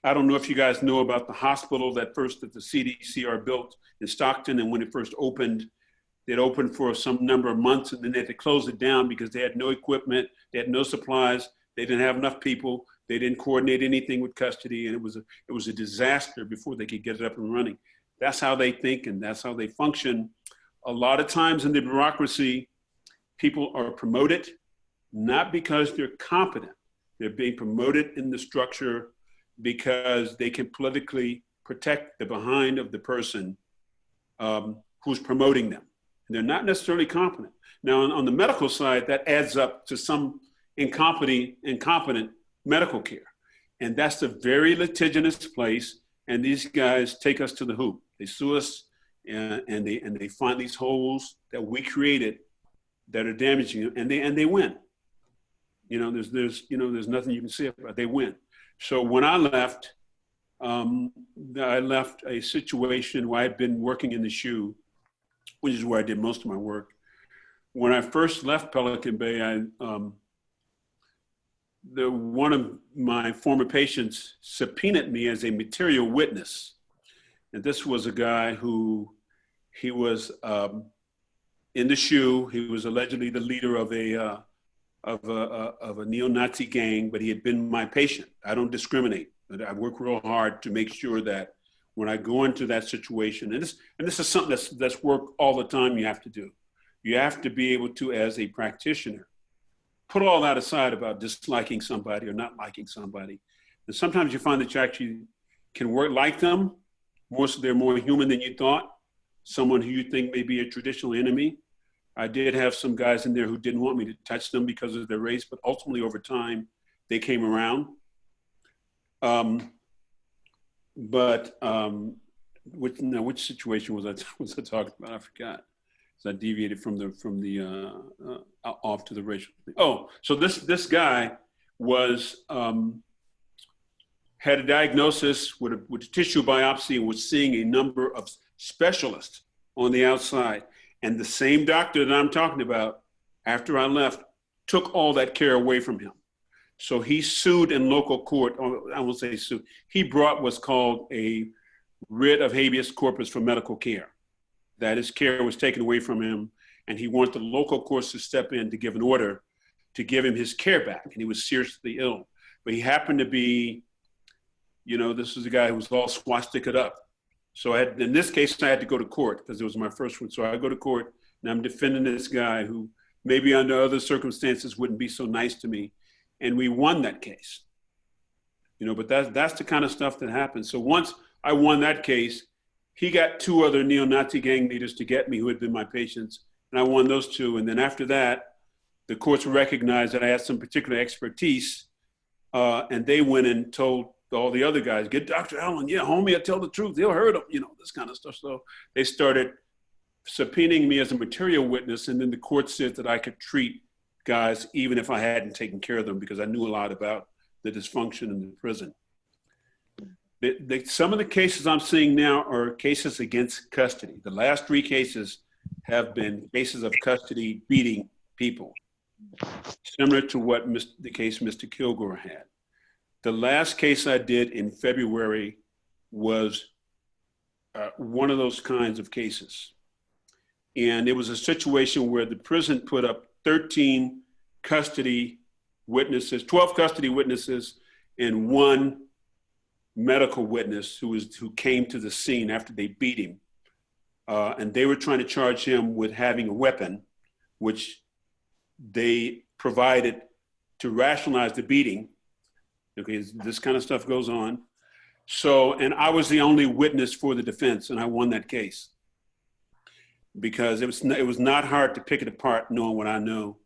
I don't know if you guys know about the hospital that the CDCR built in Stockton, and when it first opened, it opened for some number of months, and then they had to close it down because they had no equipment, they had no supplies, they didn't have enough people, they didn't coordinate anything with custody, and it was a disaster before they could get it up and running. That's how they think, and that's how they function. A lot of times in the bureaucracy, people are promoted not because they're competent. They're being promoted in the structure because they can politically protect the behind of the person who's promoting them. And they're not necessarily competent. Now, on the medical side, that adds up to some incompetent medical care. And that's a very litigious place. And these guys take us to the hoop. They sue us and they find these holes that we created that are damaging, and they win. There's nothing you can say about it. They win. So when I left a situation where I'd been working in the SHU, which is where I did most of my work. When I first left Pelican Bay, one of my former patients subpoenaed me as a material witness. And this was a guy he was in the SHU. He was allegedly the leader of a neo-Nazi gang, but he had been my patient. I don't discriminate, but I work real hard to make sure that when I go into that situation, and this is something that's work all the time you have to do. You have to be able to, as a practitioner, put all that aside about disliking somebody or not liking somebody. And sometimes you find that you actually can work like them. They're more human than you thought. Someone who you think may be a traditional enemy. I did have some guys in there who didn't want me to touch them because of their race, but ultimately over time, they came around. Which situation was I talking about? I forgot. So I deviated from the off to the racial thing. Oh, so this guy was had a diagnosis with a tissue biopsy and was seeing a number of specialists on the outside. And the same doctor that I'm talking about, after I left, took all that care away from him. So he sued in local court, or I won't say sued. He brought what's called a writ of habeas corpus for medical care. That his care was taken away from him, and he wanted the local courts to step in to give an order to give him his care back, and he was seriously ill. But he happened to be, this was a guy who was all swastika'd up. So in this case, I had to go to court because it was my first one. So I go to court, and I'm defending this guy who maybe under other circumstances wouldn't be so nice to me. And we won that case. But that's the kind of stuff that happens. So once I won that case, he got two other neo-Nazi gang leaders to get me who had been my patients, and I won those two. And then after that, the courts recognized that I had some particular expertise, and they went and told all the other guys, get Dr. Allen, yeah, homie, I tell the truth, they'll hurt him, this kind of stuff. So they started subpoenaing me as a material witness, and then the court said that I could treat guys even if I hadn't taken care of them because I knew a lot about the dysfunction in the prison. Some of the cases I'm seeing now are cases against custody. The last three cases have been cases of custody beating people, similar to what the case Mr. Kilgore had. The last case I did in February was one of those kinds of cases. And it was a situation where the prison put up 13 custody witnesses, 12 custody witnesses, and one medical witness who came to the scene after they beat him. And they were trying to charge him with having a weapon, which they provided to rationalize the beating. Okay, this kind of stuff goes on. So, and I was the only witness for the defense, and I won that case because it was not hard to pick it apart, knowing what I know,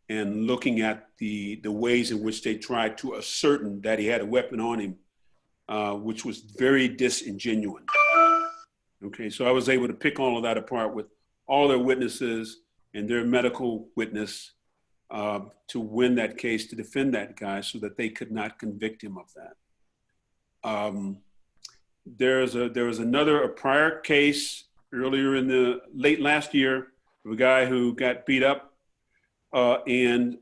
and looking at the ways in which they tried to ascertain that he had a weapon on him, which was very disingenuous. Okay, so I was able to pick all of that apart with all their witnesses and their medical witness to win that case, to defend that guy so that they could not convict him of that. There was a prior case earlier in the late last year of a guy who got beat up and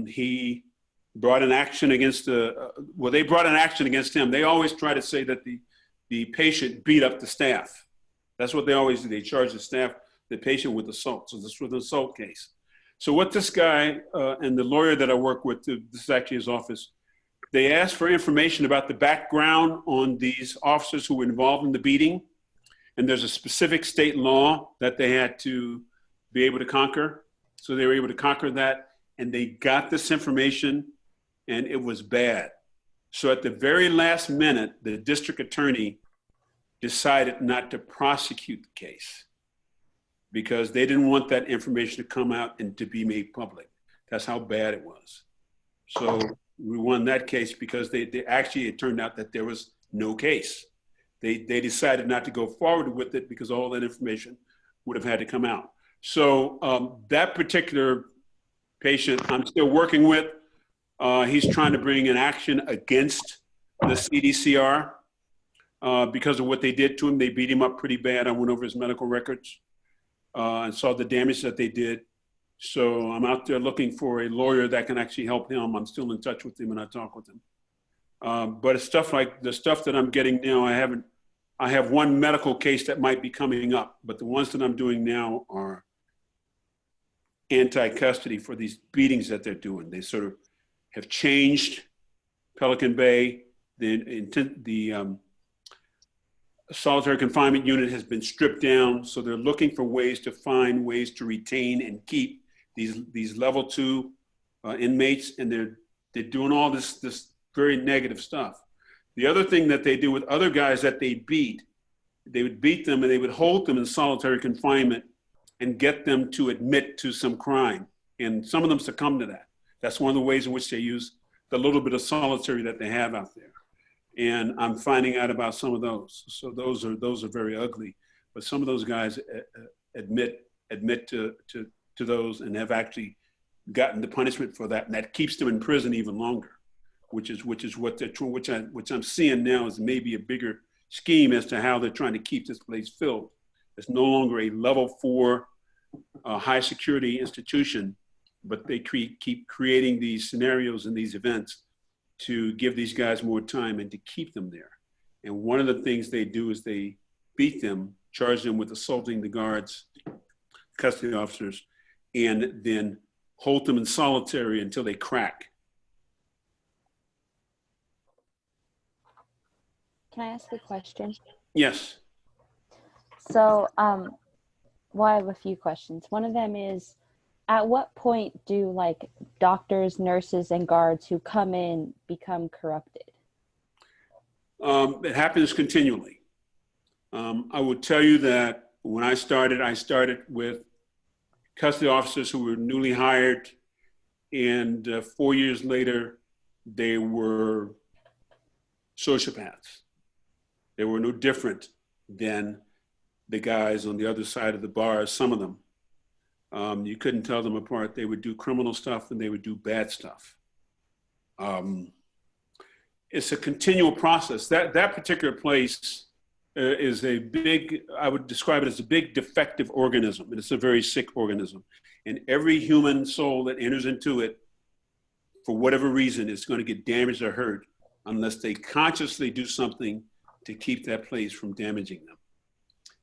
he brought an action against well, they brought an action against him. They always try to say that the patient beat up the staff. That's what they always do. They charge the patient with assault. So this was an assault case. So what this guy and the lawyer that I work with, this is actually his office, they asked for information about the background on these officers who were involved in the beating. And there's a specific state law that they had to be able to conquer. So they were able to conquer that, and they got this information, and it was bad. So at the very last minute, the district attorney decided not to prosecute the case because they didn't want that information to come out and to be made public. That's how bad it was. So we won that case because they actually, it turned out that there was no case. They decided not to go forward with it because all that information would have had to come out. So that particular patient I'm still working with, he's trying to bring an action against the CDCR because of what they did to him. They beat him up pretty bad. I went over his medical records and saw the damage that they did. So I'm out there looking for a lawyer that can actually help him. I'm still in touch with him and I talk with him. But it's stuff like the stuff that I'm getting now, I have one medical case that might be coming up, but the ones that I'm doing now are anti-custody for these beatings that they're doing. They sort of have changed Pelican Bay. The solitary confinement unit has been stripped down, so they're looking for ways to retain and keep these level 2 inmates, and they're doing all this very negative stuff. The other thing that they do with other guys that they would beat them and they would hold them in solitary confinement and get them to admit to some crime. And some of them succumb to that. That's one of the ways in which they use the little bit of solitary that they have out there. And I'm finding out about some of those. So those are very ugly. But some of those guys admit to those and have actually gotten the punishment for that. And that keeps them in prison even longer, which I'm seeing now is maybe a bigger scheme as to how they're trying to keep this place filled. It's no longer a level 4 high security institution, but they keep creating these scenarios and these events to give these guys more time and to keep them there. And one of the things they do is they beat them, charge them with assaulting the guards, custody officers, and then hold them in solitary until they crack. Can I ask a question? Yes. So, well, I have a few questions. One of them is, at what point do like doctors, nurses, and guards who come in become corrupted? It happens continually. I would tell you that when I started with custody officers who were newly hired, and 4 years later, they were sociopaths. They were no different than the guys on the other side of the bar, some of them. You couldn't tell them apart. They would do criminal stuff and they would do bad stuff. It's a continual process. That particular place is a big, I would describe it as a big defective organism. And it's a very sick organism. And every human soul that enters into it, for whatever reason, is going to get damaged or hurt unless they consciously do something to keep that place from damaging them.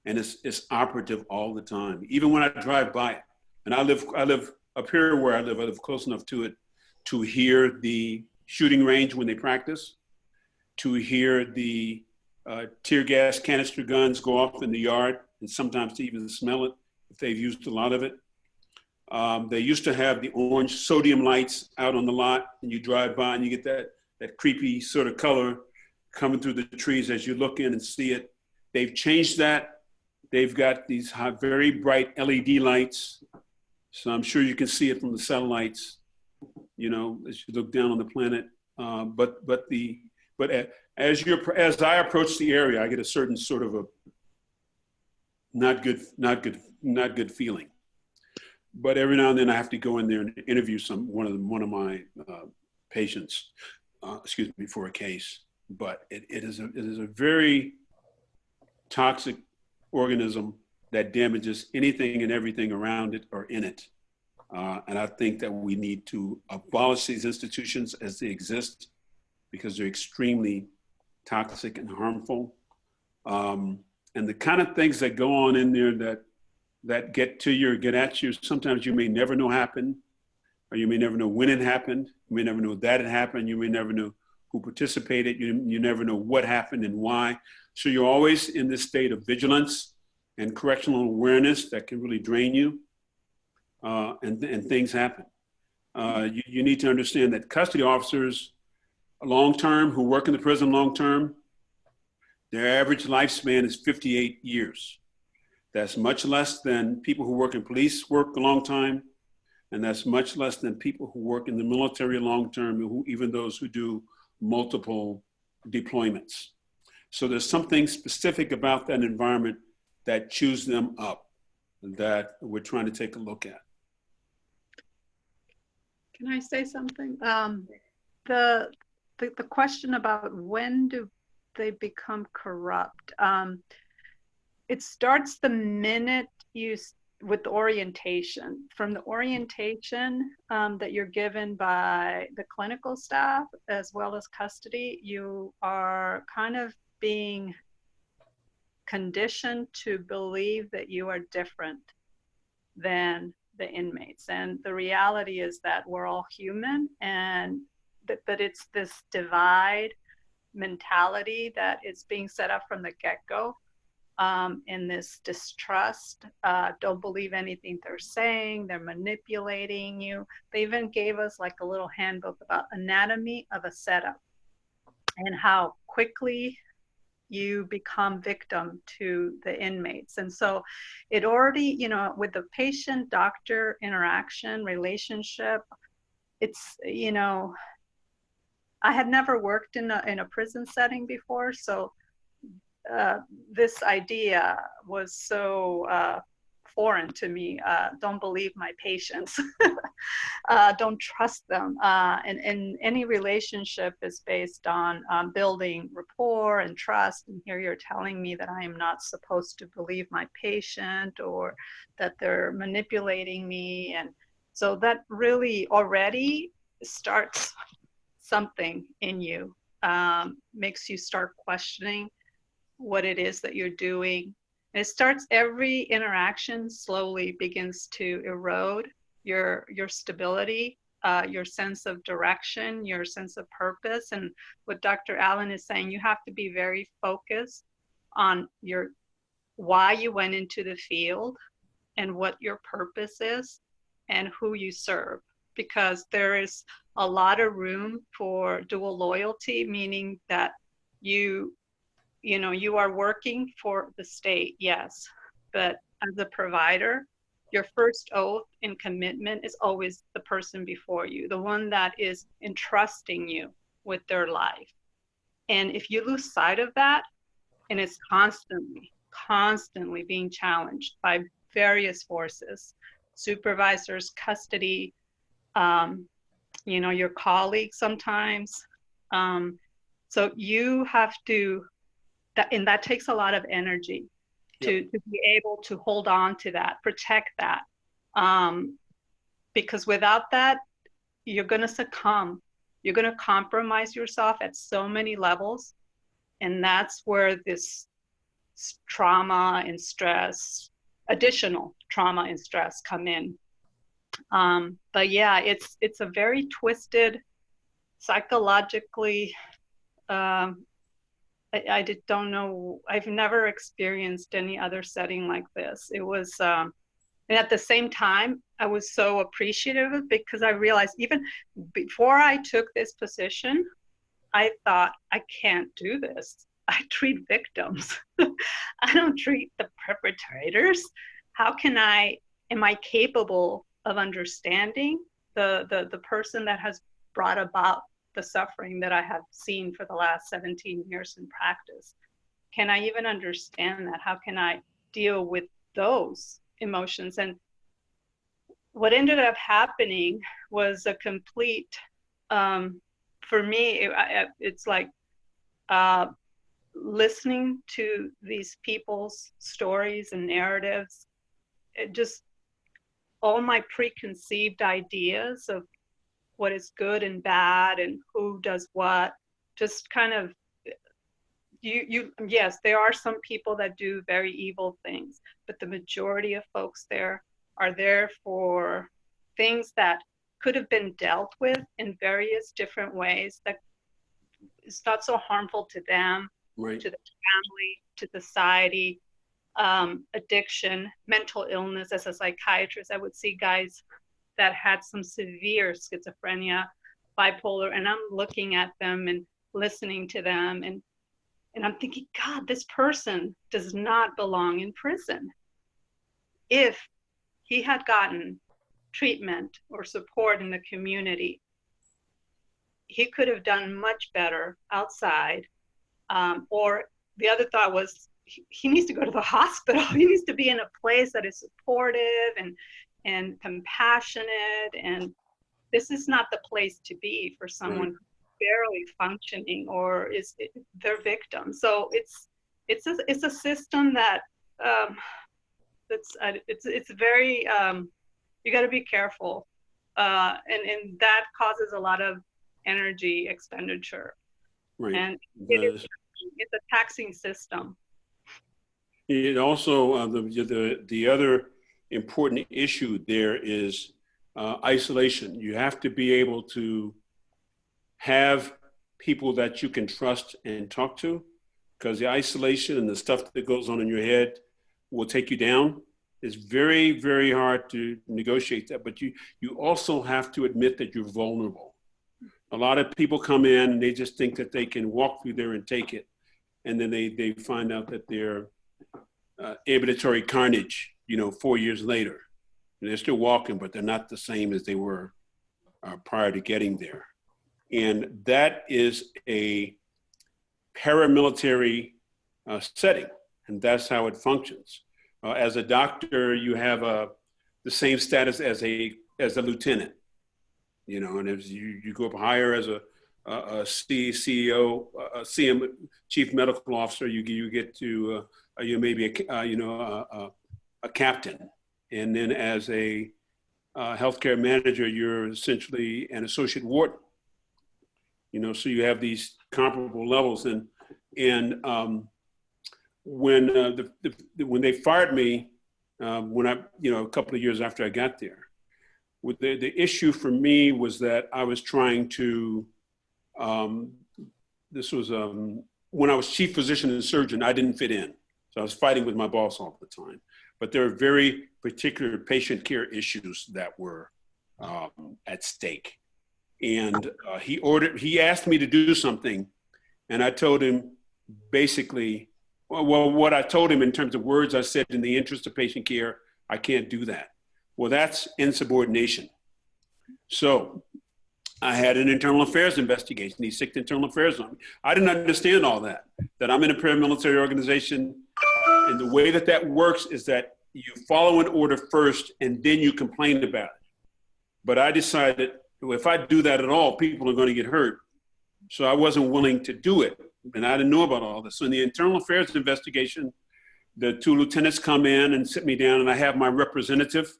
And it's operative all the time. Even when I drive by it, and I live up here where I live close enough to it to hear the shooting range when they practice, to hear the tear gas canister guns go off in the yard, and sometimes to even smell it if they've used a lot of it. They used to have the orange sodium lights out on the lot, and you drive by and you get that creepy sort of color coming through the trees as you look in and see it. They've changed that. They've got these very bright LED lights. So I'm sure you can see it from the satellites, you know, as you look down on the planet. But as I approach the area, I get a certain sort of a not good feeling. But every now and then I have to go in there and interview one of my patients, for a case. But it is a very toxic organism that damages anything and everything around it or in it. And I think that we need to abolish these institutions as they exist because they're extremely toxic and harmful. And the kind of things that go on in there that get to you or get at you, sometimes you may never know happened, or you may never know when it happened. You may never know that it happened. You may never know who participated. You never know what happened and why. So you're always in this state of vigilance and correctional awareness that can really drain you, and things happen. You need to understand that custody officers, long-term, who work in the prison long-term, their average lifespan is 58 years. That's much less than people who work in police work a long time, and that's much less than people who work in the military long-term, even those who do multiple deployments. So there's something specific about that environment that chews them up that we're trying to take a look at. Can I say something? The question about when do they become corrupt? It starts the minute with orientation. From the orientation that you're given by the clinical staff as well as custody, you are kind of being conditioned to believe that you are different than the inmates. And the reality is that we're all human, and but it's this divide mentality that is being set up from the get-go, in this distrust. Don't believe anything they're saying. They're manipulating you. They even gave us like a little handbook about anatomy of a setup and how quickly you become victim to the inmates. And so it already, with the patient-doctor interaction relationship, it's, I had never worked in a prison setting before. So this idea was so foreign to me. Don't believe my patients. Don't trust them. And any relationship is based on building rapport and trust. And here you're telling me that I am not supposed to believe my patient, or that they're manipulating me. And so that really already starts something in you, makes you start questioning what it is that you're doing. And it starts, every interaction slowly begins to erode your stability, your sense of direction, your sense of purpose. And what Dr. Allen is saying, you have to be very focused on why you went into the field and what your purpose is and who you serve, because there is a lot of room for dual loyalty, meaning that you are working for the state, yes, but as a provider, your first oath and commitment is always the person before you, the one that is entrusting you with their life. And if you lose sight of that, and it's constantly being challenged by various forces, supervisors, custody, your colleagues sometimes. So you have to, and that takes a lot of energy to be able to hold on to that, protect that. Because without that, you're going to succumb. You're going to compromise yourself at so many levels. And that's where this trauma and stress, additional trauma and stress come in. But yeah, it's a very twisted, psychologically, I don't know, I've never experienced any other setting like this. It was, and at the same time, I was so appreciative of it, because I realized even before I took this position, I thought, I can't do this. I treat victims. I don't treat the perpetrators. How am I capable of understanding the person that has brought about the suffering that I have seen for the last 17 years in practice? Can I even understand that? How can I deal with those emotions? And what ended up happening was a complete, for me, it's like listening to these people's stories and narratives. all my preconceived ideas of what is good and bad and who does what, just kind of, yes, there are some people that do very evil things, but the majority of folks there are there for things that could have been dealt with in various different ways that is not so harmful to them, Right. to the family, to society. Addiction, mental illness. As a psychiatrist, I would see guys that had some severe schizophrenia, bipolar, and I'm looking at them and listening to them, and I'm thinking, God, this person does not belong in prison. If he had gotten treatment or support in the community, he could have done much better outside. Or the other thought was, he needs to go to the hospital. He needs to be in a place that is supportive and compassionate. And this is not the place to be for someone Right. who's barely functioning or is their victim. So it's a system that it's very you got to be careful, and that causes a lot of energy expenditure, Right. and Does. it's a taxing system. It also, the other important issue there is isolation. You have to be able to have people that you can trust and talk to, because the isolation and the stuff that goes on in your head will take you down. It's very, very hard to negotiate that, but you also have to admit that you're vulnerable. A lot of people come in and they just think that they can walk through there and take it. And then they find out that they're ambulatory carnage, 4 years later. And they're still walking, but they're not the same as they were prior to getting there. And that is a paramilitary setting, and that's how it functions. As a doctor, you have the same status as a lieutenant, and as you go up higher as a CEO, CM, chief medical officer, you get to you may be a captain, and then as a healthcare manager, you're essentially an associate warden. So you have these comparable levels, and when they fired me, when I a couple of years after I got there, the issue for me was that I was trying to. This was when I was chief physician and surgeon. I didn't fit in, so I was fighting with my boss all the time. But there are very particular patient care issues that were at stake. And he asked me to do something, and I told him basically, well, what I told him in terms of words, I said, in the interest of patient care, I can't do that. Well, that's insubordination. So I had an internal affairs investigation. He sicked internal affairs on me. I didn't understand all that I'm in a paramilitary organization. And the way that works is that you follow an order first and then you complain about it. But I decided, if I do that at all, people are going to get hurt. So I wasn't willing to do it. And I didn't know about all this. So in the internal affairs investigation, the two lieutenants come in and sit me down, and I have my representative.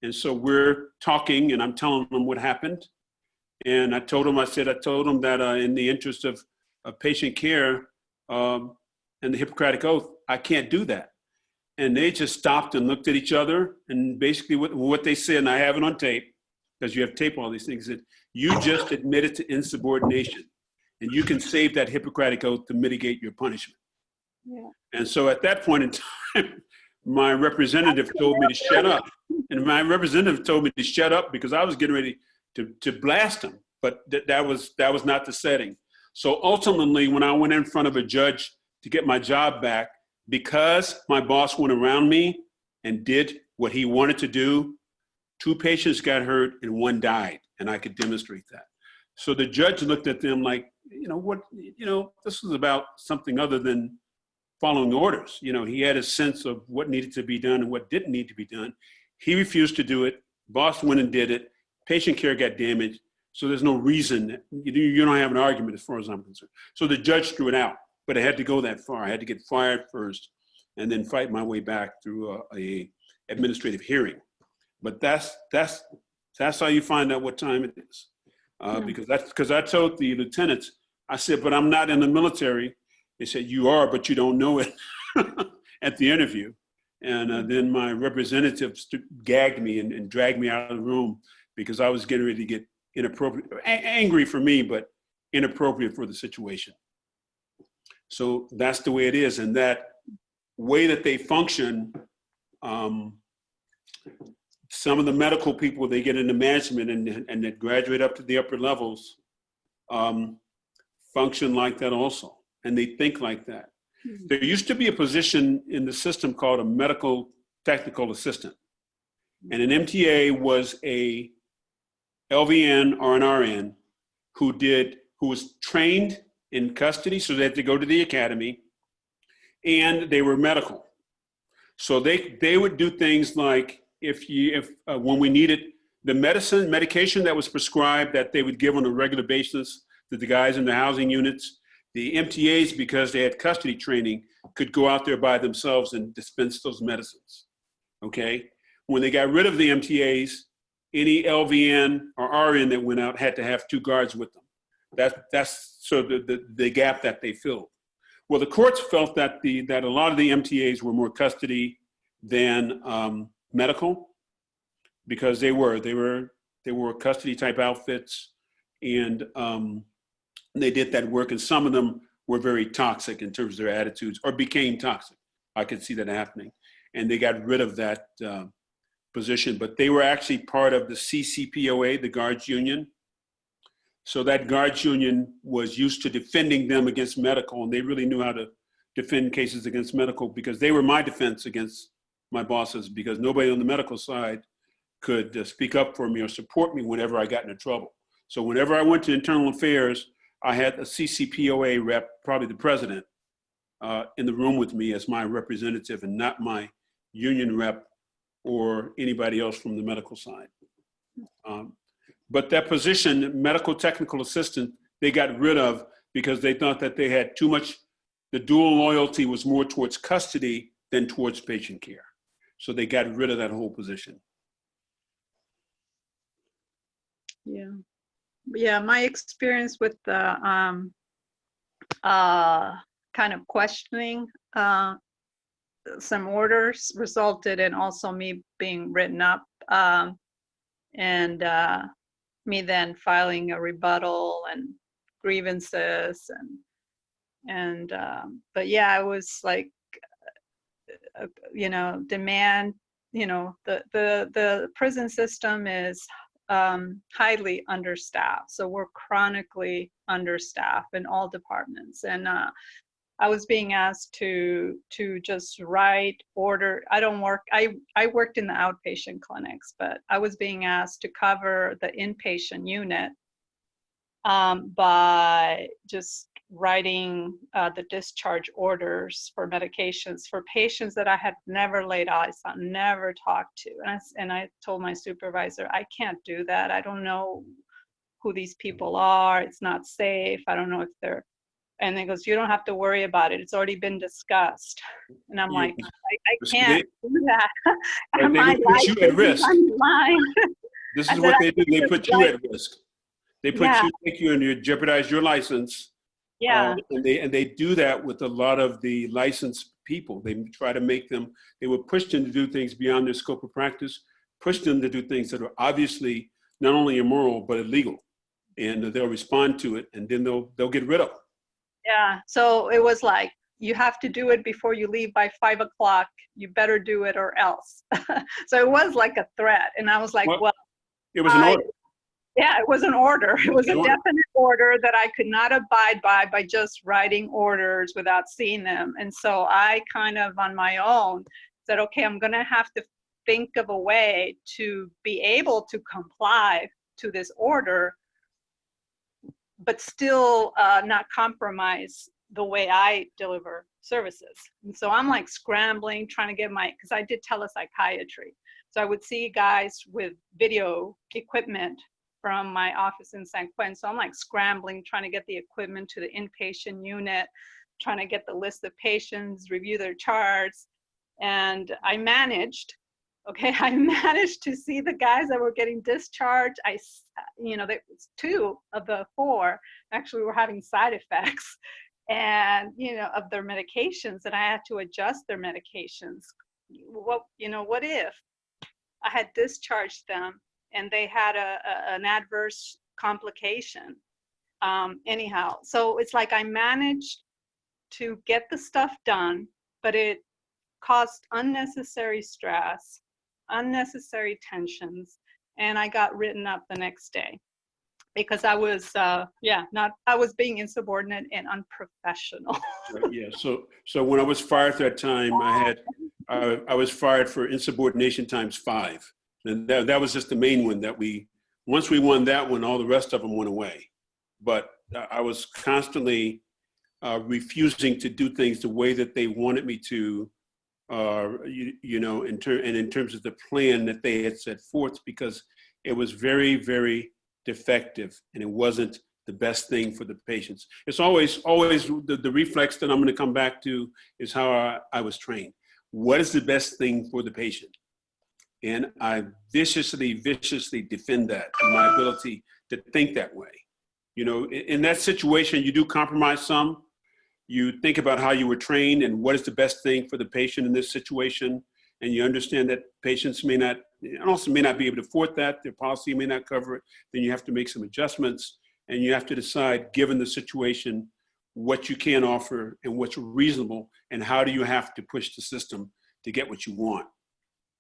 And so we're talking, and I'm telling them what happened. And I told them that in the interest of patient care and the Hippocratic Oath, I can't do that. And they just stopped and looked at each other. And basically what they said, and I have it on tape, because you have tape all these things, that you just admitted to insubordination, and you can save that Hippocratic Oath to mitigate your punishment. Yeah. And so at that point in time, my representative told me to shut up. And my representative told me to shut up because I was getting ready to blast him. But that was not the setting. So ultimately, when I went in front of a judge to get my job back, because my boss went around me and did what he wanted to do, 2 patients got hurt and 1 died, and I could demonstrate that. So the judge looked at them like, this was about something other than following orders. He had a sense of what needed to be done and what didn't need to be done. He refused to do it. Boss went and did it. Patient care got damaged. So there's no reason, you don't have an argument as far as I'm concerned. So the judge threw it out, but I had to go that far. I had to get fired first and then fight my way back through a administrative hearing. But that's how you find out what time it is. Because I told the lieutenants, I said, but I'm not in the military. They said, you are, but you don't know it at the interview. And then my representative gagged me and dragged me out of the room because I was getting ready to get inappropriate, angry for me, but inappropriate for the situation. So that's the way it is. And that way that they function, some of the medical people, they get into management and they graduate up to the upper levels, function like that also. And they think like that. There used to be a position in the system called a medical technical assistant. And an MTA was a LVN or an RN who was trained in custody, so they had to go to the academy, and they were medical. So they would do things like when we needed the medication that was prescribed that they would give on a regular basis to the guys in the housing units, the MTAs, because they had custody training, could go out there by themselves and dispense those medicines, okay? When they got rid of the MTAs, any LVN or RN that went out had to have 2 guards with them. That's sort of the gap that they filled. Well, the courts felt that that a lot of the MTAs were more custody than medical, because they were custody type outfits, and they did that work, and some of them were very toxic in terms of their attitudes, or became toxic. I could see that happening, and they got rid of that position. But they were actually part of the CCPOA, the guards union. So that guards union was used to defending them against medical, and they really knew how to defend cases against medical, because they were my defense against my bosses, because nobody on the medical side could speak up for me or support me whenever I got into trouble. So whenever I went to internal affairs, I had a CCPOA rep, probably the president, in the room with me as my representative, and not my union rep or anybody else from the medical side. But that position, medical technical assistant, they got rid of because they thought that they had too much, the dual loyalty was more towards custody than towards patient care. So they got rid of that whole position. Yeah. Yeah, my experience with the kind of questioning some orders resulted in also me being written up, and me then filing a rebuttal and grievances, and but yeah, I was like, demand, the prison system is highly understaffed. So we're chronically understaffed in all departments. And I was being asked to just write order. I worked in the outpatient clinics, but I was being asked to cover the inpatient unit by just writing the discharge orders for medications for patients that I had never laid eyes on, never talked to. And I told my supervisor, I can't do that. I don't know who these people are. It's not safe. I don't know if they're, and he goes, you don't have to worry about it. It's already been discussed. And I'm like, I can't do that. They would put you at risk. This is what they do. They put you at risk. They take you and you jeopardize your license. Yeah. And they do that with a lot of the licensed people. They try to make them, they will push them to do things beyond their scope of practice, push them to do things that are obviously not only immoral, but illegal. And they'll respond to it, and then they'll get rid of them. Yeah, so it was like, you have to do it before you leave by 5 o'clock. You better do it or else. So it was like a threat. And I was like, well it was an order. Yeah, it was an order. It was a definite order that I could not abide by just writing orders without seeing them. And so I kind of on my own said, okay, I'm going to have to think of a way to be able to comply to this order, but still not compromise the way I deliver services. And so I'm like scrambling, trying to get because I did telepsychiatry. So I would see guys with video equipment from my office in San Quentin. So I'm like scrambling, trying to get the equipment to the inpatient unit, trying to get the list of patients, review their charts. And I managed Okay, I managed to see the guys that were getting discharged. There was 2 of the 4 actually were having side effects, and of their medications, and I had to adjust their medications. What if I had discharged them and they had an adverse complication? Anyhow, so it's like I managed to get the stuff done, but it caused unnecessary stress, unnecessary tensions, and I got written up the next day because I was I was being insubordinate and unprofessional. Yeah. So when I was fired that time, I was fired for insubordination times 5, and that was just the main one that once we won that one, all the rest of them went away. But I was constantly refusing to do things the way that they wanted me to, in terms of the plan that they had set forth, because it was very, very defective, and it wasn't the best thing for the patients. It's always the reflex that I'm going to come back to is how I was trained. What is the best thing for the patient? And I viciously defend that, my ability to think that way. In that situation, you do compromise some. You think about how you were trained and what is the best thing for the patient in this situation. And you understand that patients may not be able to afford that. Their policy may not cover it. Then you have to make some adjustments, and you have to decide, given the situation, what you can offer and what's reasonable, and how do you have to push the system to get what you want.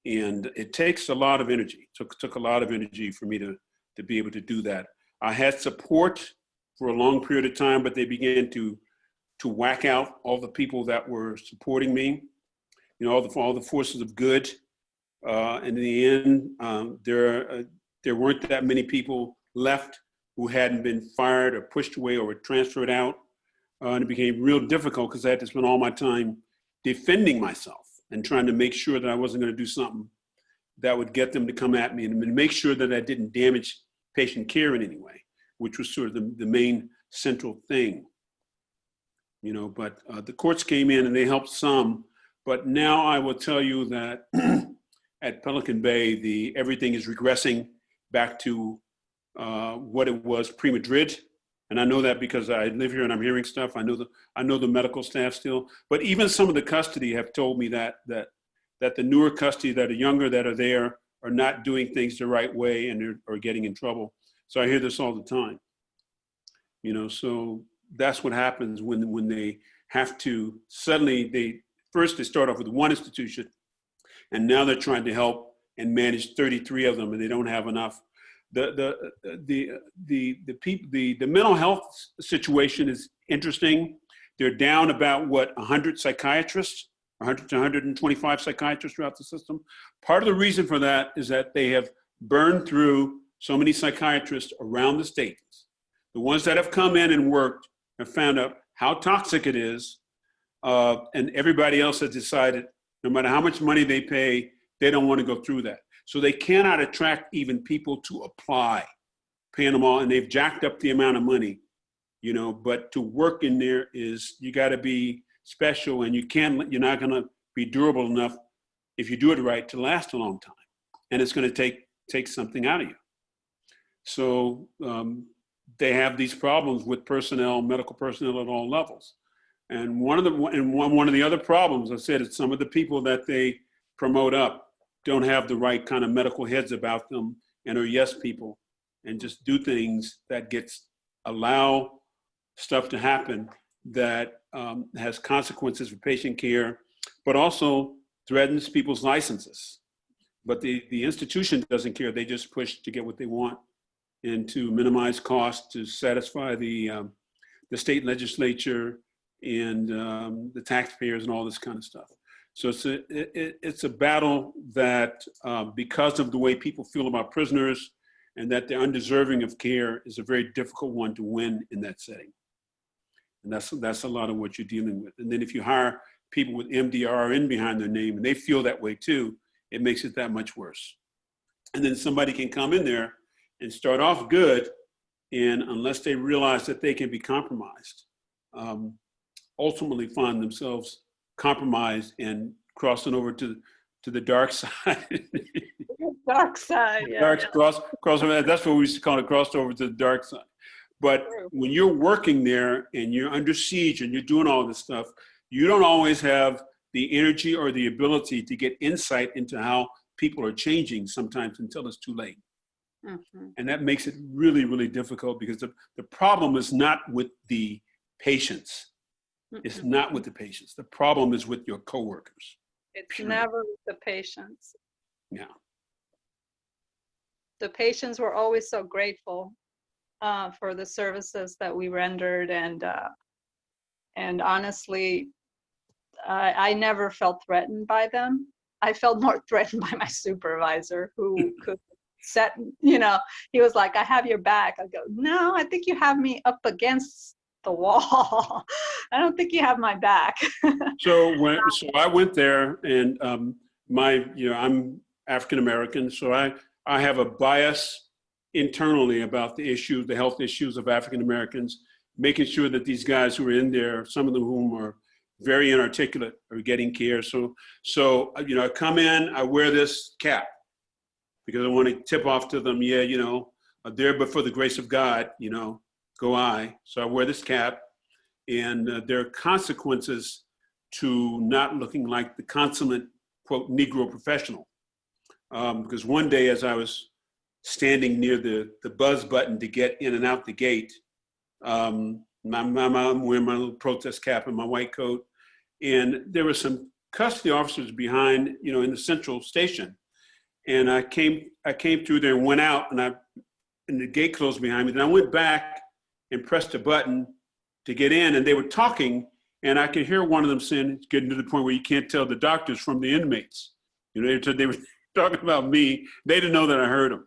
And it takes a lot of energy. Took a lot of energy for me to be able to do that. I had support for a long period of time, but they began to whack out all the people that were supporting me, all the forces of good. And in the end, there weren't that many people left who hadn't been fired or pushed away or were transferred out. And it became real difficult because I had to spend all my time defending myself and trying to make sure that I wasn't going to do something that would get them to come at me, and make sure that I didn't damage patient care in any way, which was sort of the main central thing. But the courts came in and they helped some. But now I will tell you that at Pelican Bay, everything is regressing back to what it was pre-Madrid. And I know that because I live here and I'm hearing stuff. I know the medical staff still. But even some of the custody have told me that the newer custody that are younger that are there are not doing things the right way and are getting in trouble. So I hear this all the time. So that's what happens when they have to suddenly they start off with one institution, and now they're trying to help and manage 33 of them, and they don't have enough. The mental health situation is interesting. They're down about 100 psychiatrists, 100 to 125 psychiatrists throughout the system. Part of the reason for that is that they have burned through so many psychiatrists around the state. The ones that have come in and worked have found out how toxic it is, and everybody else has decided, no matter how much money they pay, they don't want to go through that. So they cannot attract even people to apply, paying them all, and they've jacked up the amount of money, but to work in there you got to be special, and you're not going to be durable enough if you do it right to last a long time. And it's going to take something out of you. So they have these problems with medical personnel at all levels. And one of the other problems, I said, is some of the people that they promote up don't have the right kind of medical heads about them and are yes people and just do things that allow stuff to happen that has consequences for patient care, but also threatens people's licenses. But the institution doesn't care. They just push to get what they want and to minimize costs, to satisfy the state legislature and the taxpayers and all this kind of stuff. So it's a battle that because of the way people feel about prisoners and that they're undeserving of care is a very difficult one to win in that setting. And that's a lot of what you're dealing with. And then if you hire people with MDRN behind their name and they feel that way too, it makes it that much worse. And then somebody can come in there and start off good, and unless they realize that they can be compromised, ultimately find themselves compromised and crossing over to to the dark side. Dark side, yeah. Dark crossover. That's what we used to call it, crossover to the dark side. But when you're working there and you're under siege and you're doing all this stuff, you don't always have the energy or the ability to get insight into how people are changing sometimes until it's too late. Mm-hmm. And that makes it really, really difficult because the problem is not with the patients. It's not with the patients. The problem is with your coworkers. It's Period. never with the patients. Yeah. The patients were always so grateful for the services that we rendered, and honestly, I never felt threatened by them. I felt more threatened by my supervisor, who could set, he was like, "I have your back." I go, "No, I think you have me up against the wall. I don't think you have my back." So I went there, and I'm African American, so I have a bias internally about the health issues of African Americans, making sure that these guys who are in there, some of them whom are very inarticulate, are getting care. So I come in, I wear this cap because I want to tip off to them, there but for the grace of God, go I. So I wear this cap, and there are consequences to not looking like the consummate, quote, Negro professional. Because one day, as I was standing near the buzz button to get in and out the gate, I'm wearing my little protest cap and my white coat, and there were some custody officers behind, in the central station. And I came through there and went out, and the gate closed behind me. Then I went back and pressed a button to get in, and they were talking, and I could hear one of them saying, it's getting to the point where you can't tell the doctors from the inmates. They were talking about me. They didn't know that I heard them.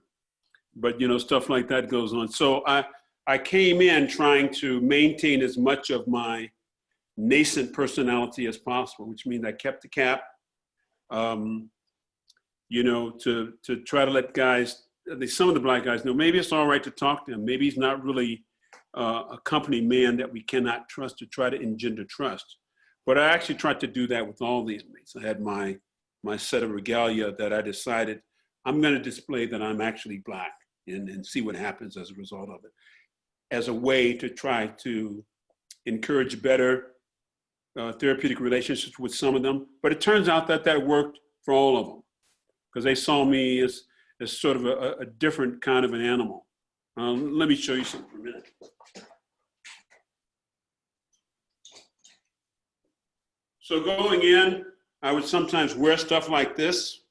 But, stuff like that goes on. So I came in trying to maintain as much of my nascent personality as possible, which means I kept the cap, to try to let guys, some of the black guys know, maybe it's all right to talk to him. Maybe he's not really a company man that we cannot trust, to try to engender trust. But I actually tried to do that with all the inmates. I had my set of regalia that I decided I'm going to display that I'm actually black, and see what happens as a result of it, as a way to try to encourage better therapeutic relationships with some of them. But it turns out that worked for all of them, because they saw me as sort of a different kind of an animal. Let me show you something for a minute. So going in, I would sometimes wear stuff like this,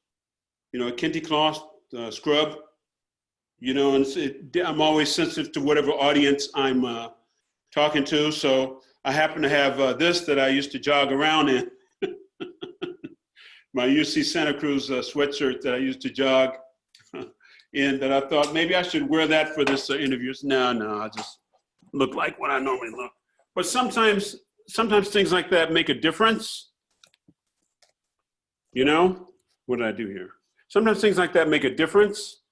a kente cloth scrub, and I'm always sensitive to whatever audience I'm talking to. So I happen to have this that I used to jog around in, my UC Santa Cruz sweatshirt that I used to jog in, that I thought maybe I should wear that for this interview. No, I just look like what I normally look. But sometimes things like that make a difference. What did I do here? Sometimes things like that make a difference.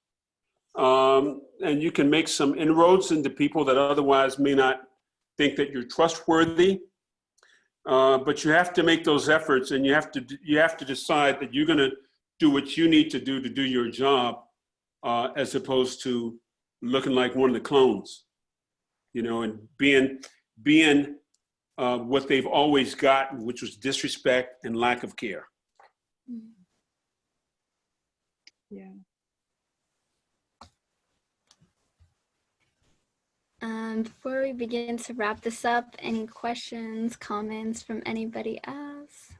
And you can make some inroads into people that otherwise may not think that you're trustworthy. But you have to make those efforts, and you have to decide that you're going to do what you need to do your job, as opposed to looking like one of the clones, and being what they've always gotten, which was disrespect and lack of care. Yeah. Before we begin to wrap this up, any questions, comments from anybody else?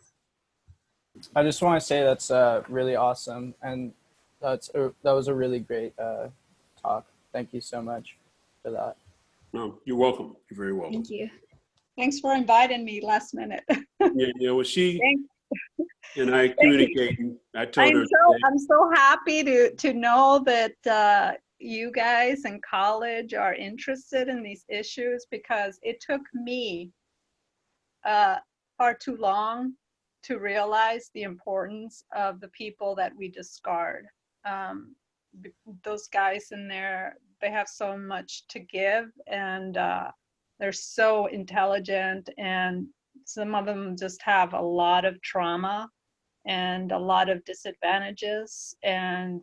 I just want to say that's really awesome, and that was a really great talk. Thank you so much for that. No, you're welcome. You're very welcome. Thank you. Thanks for inviting me last minute. Yeah. Well, she and I communicating. I told her. I'm so happy to know that you guys in college are interested in these issues, because it took me far too long to realize the importance of the people that we discard. Those guys in there, they have so much to give, and they're so intelligent, and some of them just have a lot of trauma, and a lot of disadvantages, and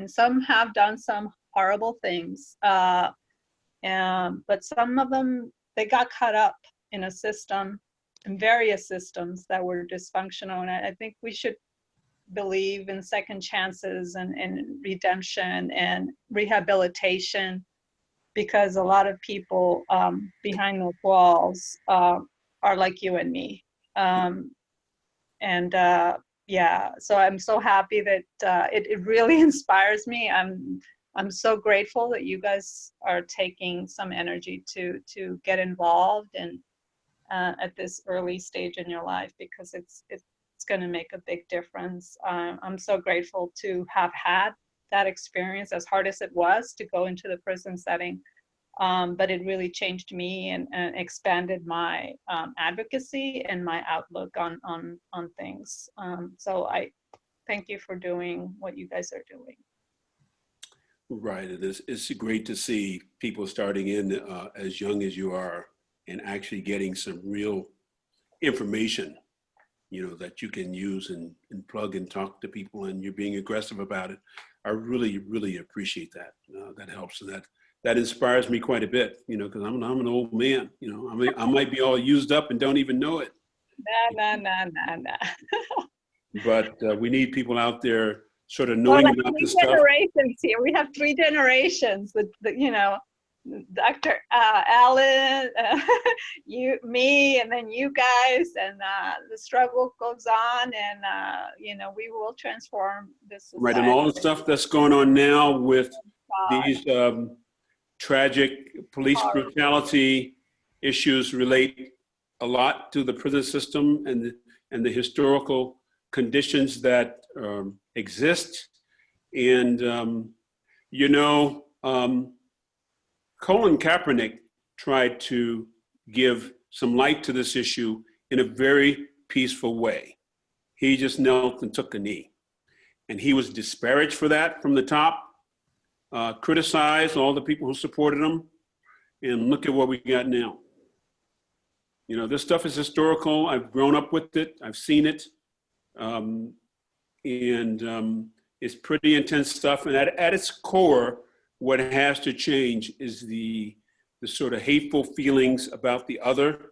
some have done some horrible things, but some of them, they got caught up in a system, in various systems that were dysfunctional. And I think we should believe in second chances and redemption and rehabilitation, because a lot of people behind those walls are like you and me. Yeah, so I'm so happy that it really inspires me. I'm so grateful that you guys are taking some energy to get involved and at this early stage in your life, because it's going to make a big difference. I'm so grateful to have had that experience, as hard as it was to go into the prison setting. But it really changed me and expanded my advocacy and my outlook on things. So I thank you for doing what you guys are doing. Right. It's great to see people starting in as young as you are and actually getting some real information, that you can use and plug and talk to people, and you're being aggressive about it. I really, really appreciate that. That helps, and that inspires me quite a bit, because I'm an old man. I might be all used up and don't even know it. Nah. But we need people out there sort of knowing about this stuff. Generations here. We have 3 generations. Dr. Allen, you, me, and then you guys, and the struggle goes on, and we will transform this society. Right, and all the stuff that's going on now with these tragic police brutality issues relate a lot to the prison system and the historical conditions that exist. And Colin Kaepernick tried to give some light to this issue in a very peaceful way. He just knelt and took a knee. And he was disparaged for that from the top, criticized all the people who supported him, and look at what we got now. This stuff is historical. I've grown up with it. I've seen it. It's pretty intense stuff. And at its core, what has to change is the sort of hateful feelings about the other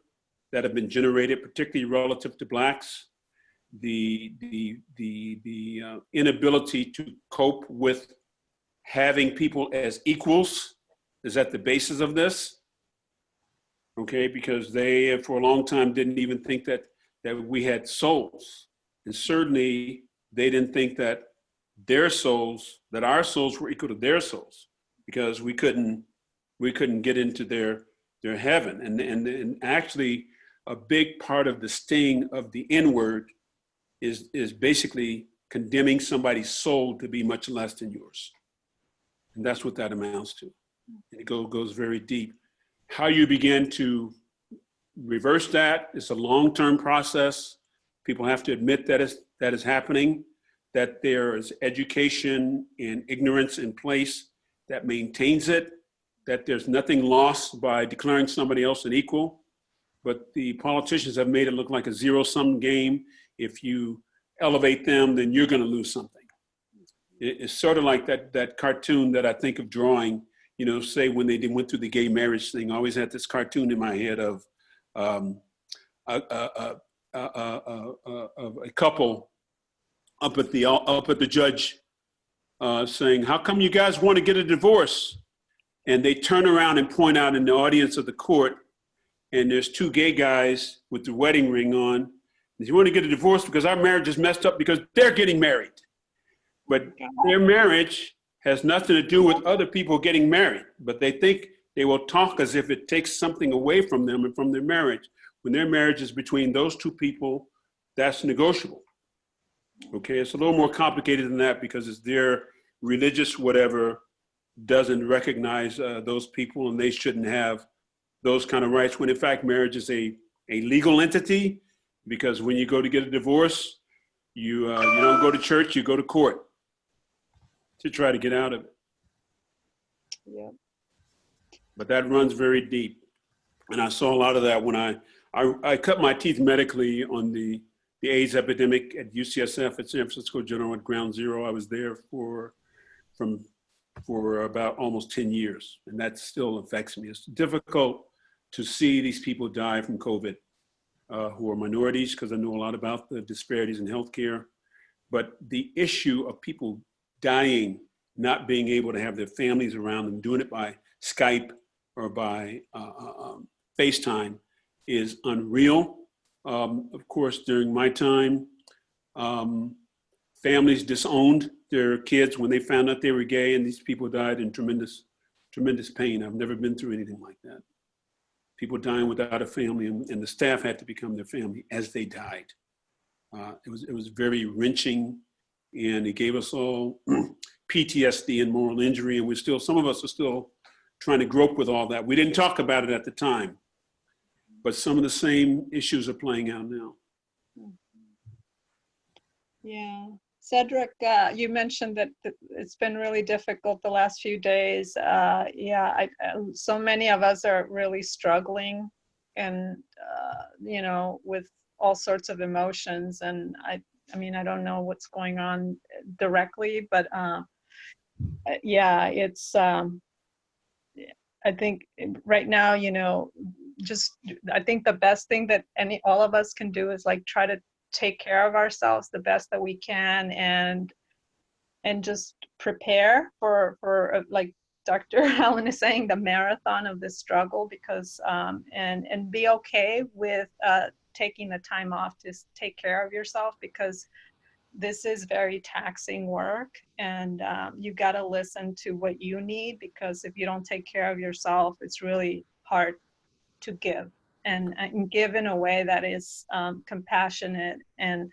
that have been generated, particularly relative to Blacks, the inability to cope with having people as equals is at the basis of this. Okay, because they, for a long time, didn't even think that we had souls. And certainly they didn't think that our souls were equal to their souls, because we couldn't get into their heaven. And actually a big part of the sting of the N-word is basically condemning somebody's soul to be much less than yours. And that's what that amounts to. It goes very deep. How you begin to reverse that is a long-term process. People have to admit that is happening, that there is education and ignorance in place that maintains it, that there's nothing lost by declaring somebody else an equal. But the politicians have made it look like a zero-sum game. If you elevate them, then you're going to lose something. It's sort of like that cartoon that I think of drawing, say when they went through the gay marriage thing. I always had this cartoon in my head of a couple up at the judge saying, "How come you guys want to get a divorce?" And they turn around and point out in the audience of the court, and there's 2 gay guys with the wedding ring on. You want to get a divorce because our marriage is messed up because they're getting married. But their marriage has nothing to do with other people getting married. But they think they will talk as if it takes something away from them and from their marriage. When their marriage is between those 2 people, that's negotiable. Okay, it's a little more complicated than that, because it's their religious whatever doesn't recognize those people, and they shouldn't have those kind of rights, when in fact marriage is a legal entity. Because when you go to get a divorce, you don't go to church, you go to court to try to get out of it. Yeah. But that runs very deep. And I saw a lot of that when I cut my teeth medically on the the AIDS epidemic at UCSF at San Francisco General at Ground Zero. I was there for about almost 10 years, and that still affects me. It's difficult to see these people die from COVID who are minorities, because I know a lot about the disparities in healthcare. But the issue of people dying, not being able to have their families around them, doing it by Skype or by FaceTime is unreal. Of course, during my time, families disowned their kids when they found out they were gay, and these people died in tremendous, tremendous pain. I've never been through anything like that. People dying without a family, and the staff had to become their family as they died. It was very wrenching, and it gave us all PTSD and moral injury, and some of us are still trying to grope with all that. We didn't talk about it at the time, but some of the same issues are playing out now. Yeah. Cedric, you mentioned that it's been really difficult the last few days. So many of us are really struggling, and with all sorts of emotions. And I mean, I don't know what's going on directly, but it's. I think right now, I think the best thing that all of us can do is like try to take care of ourselves the best that we can, and just prepare for like Dr. Allen is saying, the marathon of this struggle, because and be okay with taking the time off to take care of yourself, because this is very taxing work, and you got to listen to what you need, because if you don't take care of yourself, it's really hard to give. And give in a way that is compassionate and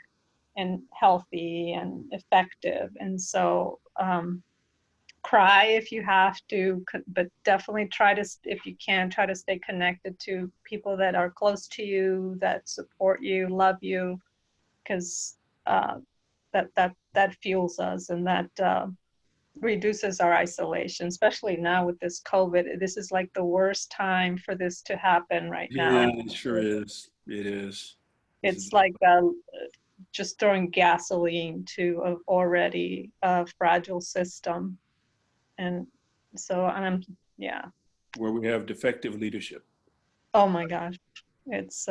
healthy and effective. And so cry if you have to, but definitely if you can, try to stay connected to people that are close to you, that support you, love you, because that fuels us, and that reduces our isolation, especially now with this COVID. This is like the worst time for this to happen right now. Yeah, it sure is. It is. It's like just throwing gasoline to an already fragile system. And so where we have defective leadership. Oh my gosh. It's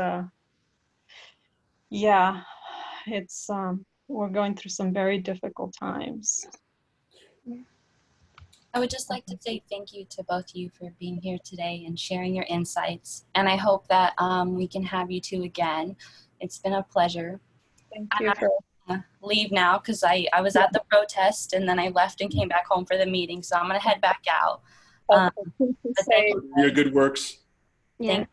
we're going through some very difficult times. I would just like to say thank you to both of you for being here today and sharing your insights. And I hope that we can have you two again. It's been a pleasure. Thank you. Leave now, because I was at the protest, and then I left and came back home for the meeting. So I'm going to head back out. Your good works. Yeah.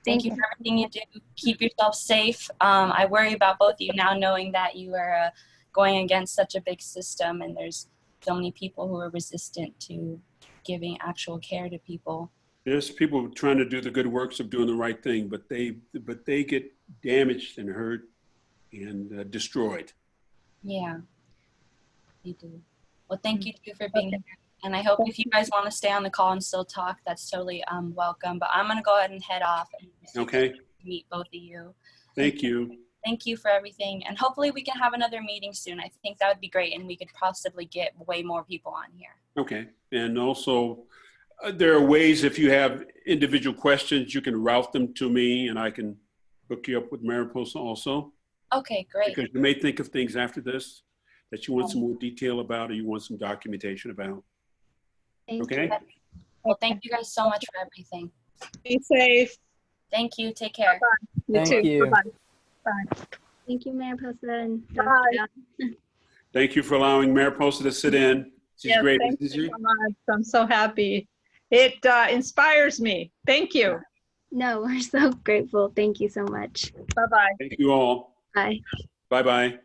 Thank you for everything you do. Keep yourself safe. I worry about both of you now, knowing that you are going against such a big system, and there's so many people who are resistant to giving actual care to people. There's people trying to do the good works of doing the right thing, but they get damaged and hurt and destroyed. Yeah, they do. Well, thank you too for being here. And I hope if you guys want to stay on the call and still talk, that's totally welcome. But I'm going to go ahead and head off and meet both of you. Thank you. Thank you for everything. And hopefully we can have another meeting soon. I think that would be great. And we could possibly get way more people on here. Okay. And also, there are ways, if you have individual questions, you can route them to me, and I can hook you up with Mariposa also. Okay, great. Because you may think of things after this that you want some more detail about, or you want some documentation about. Okay. Well, thank you guys so much for everything. Be safe. Thank you. Take care. Bye-bye. Thank you. Bye-bye. Bye. Thank you, Mariposa. And Bye. Thank you for allowing Mariposa to sit in. She's great. Thank you so much. I'm so happy. It inspires me. Thank you. no, we're so grateful. Thank you so much. Bye-bye. Thank you all. Bye. Bye-bye.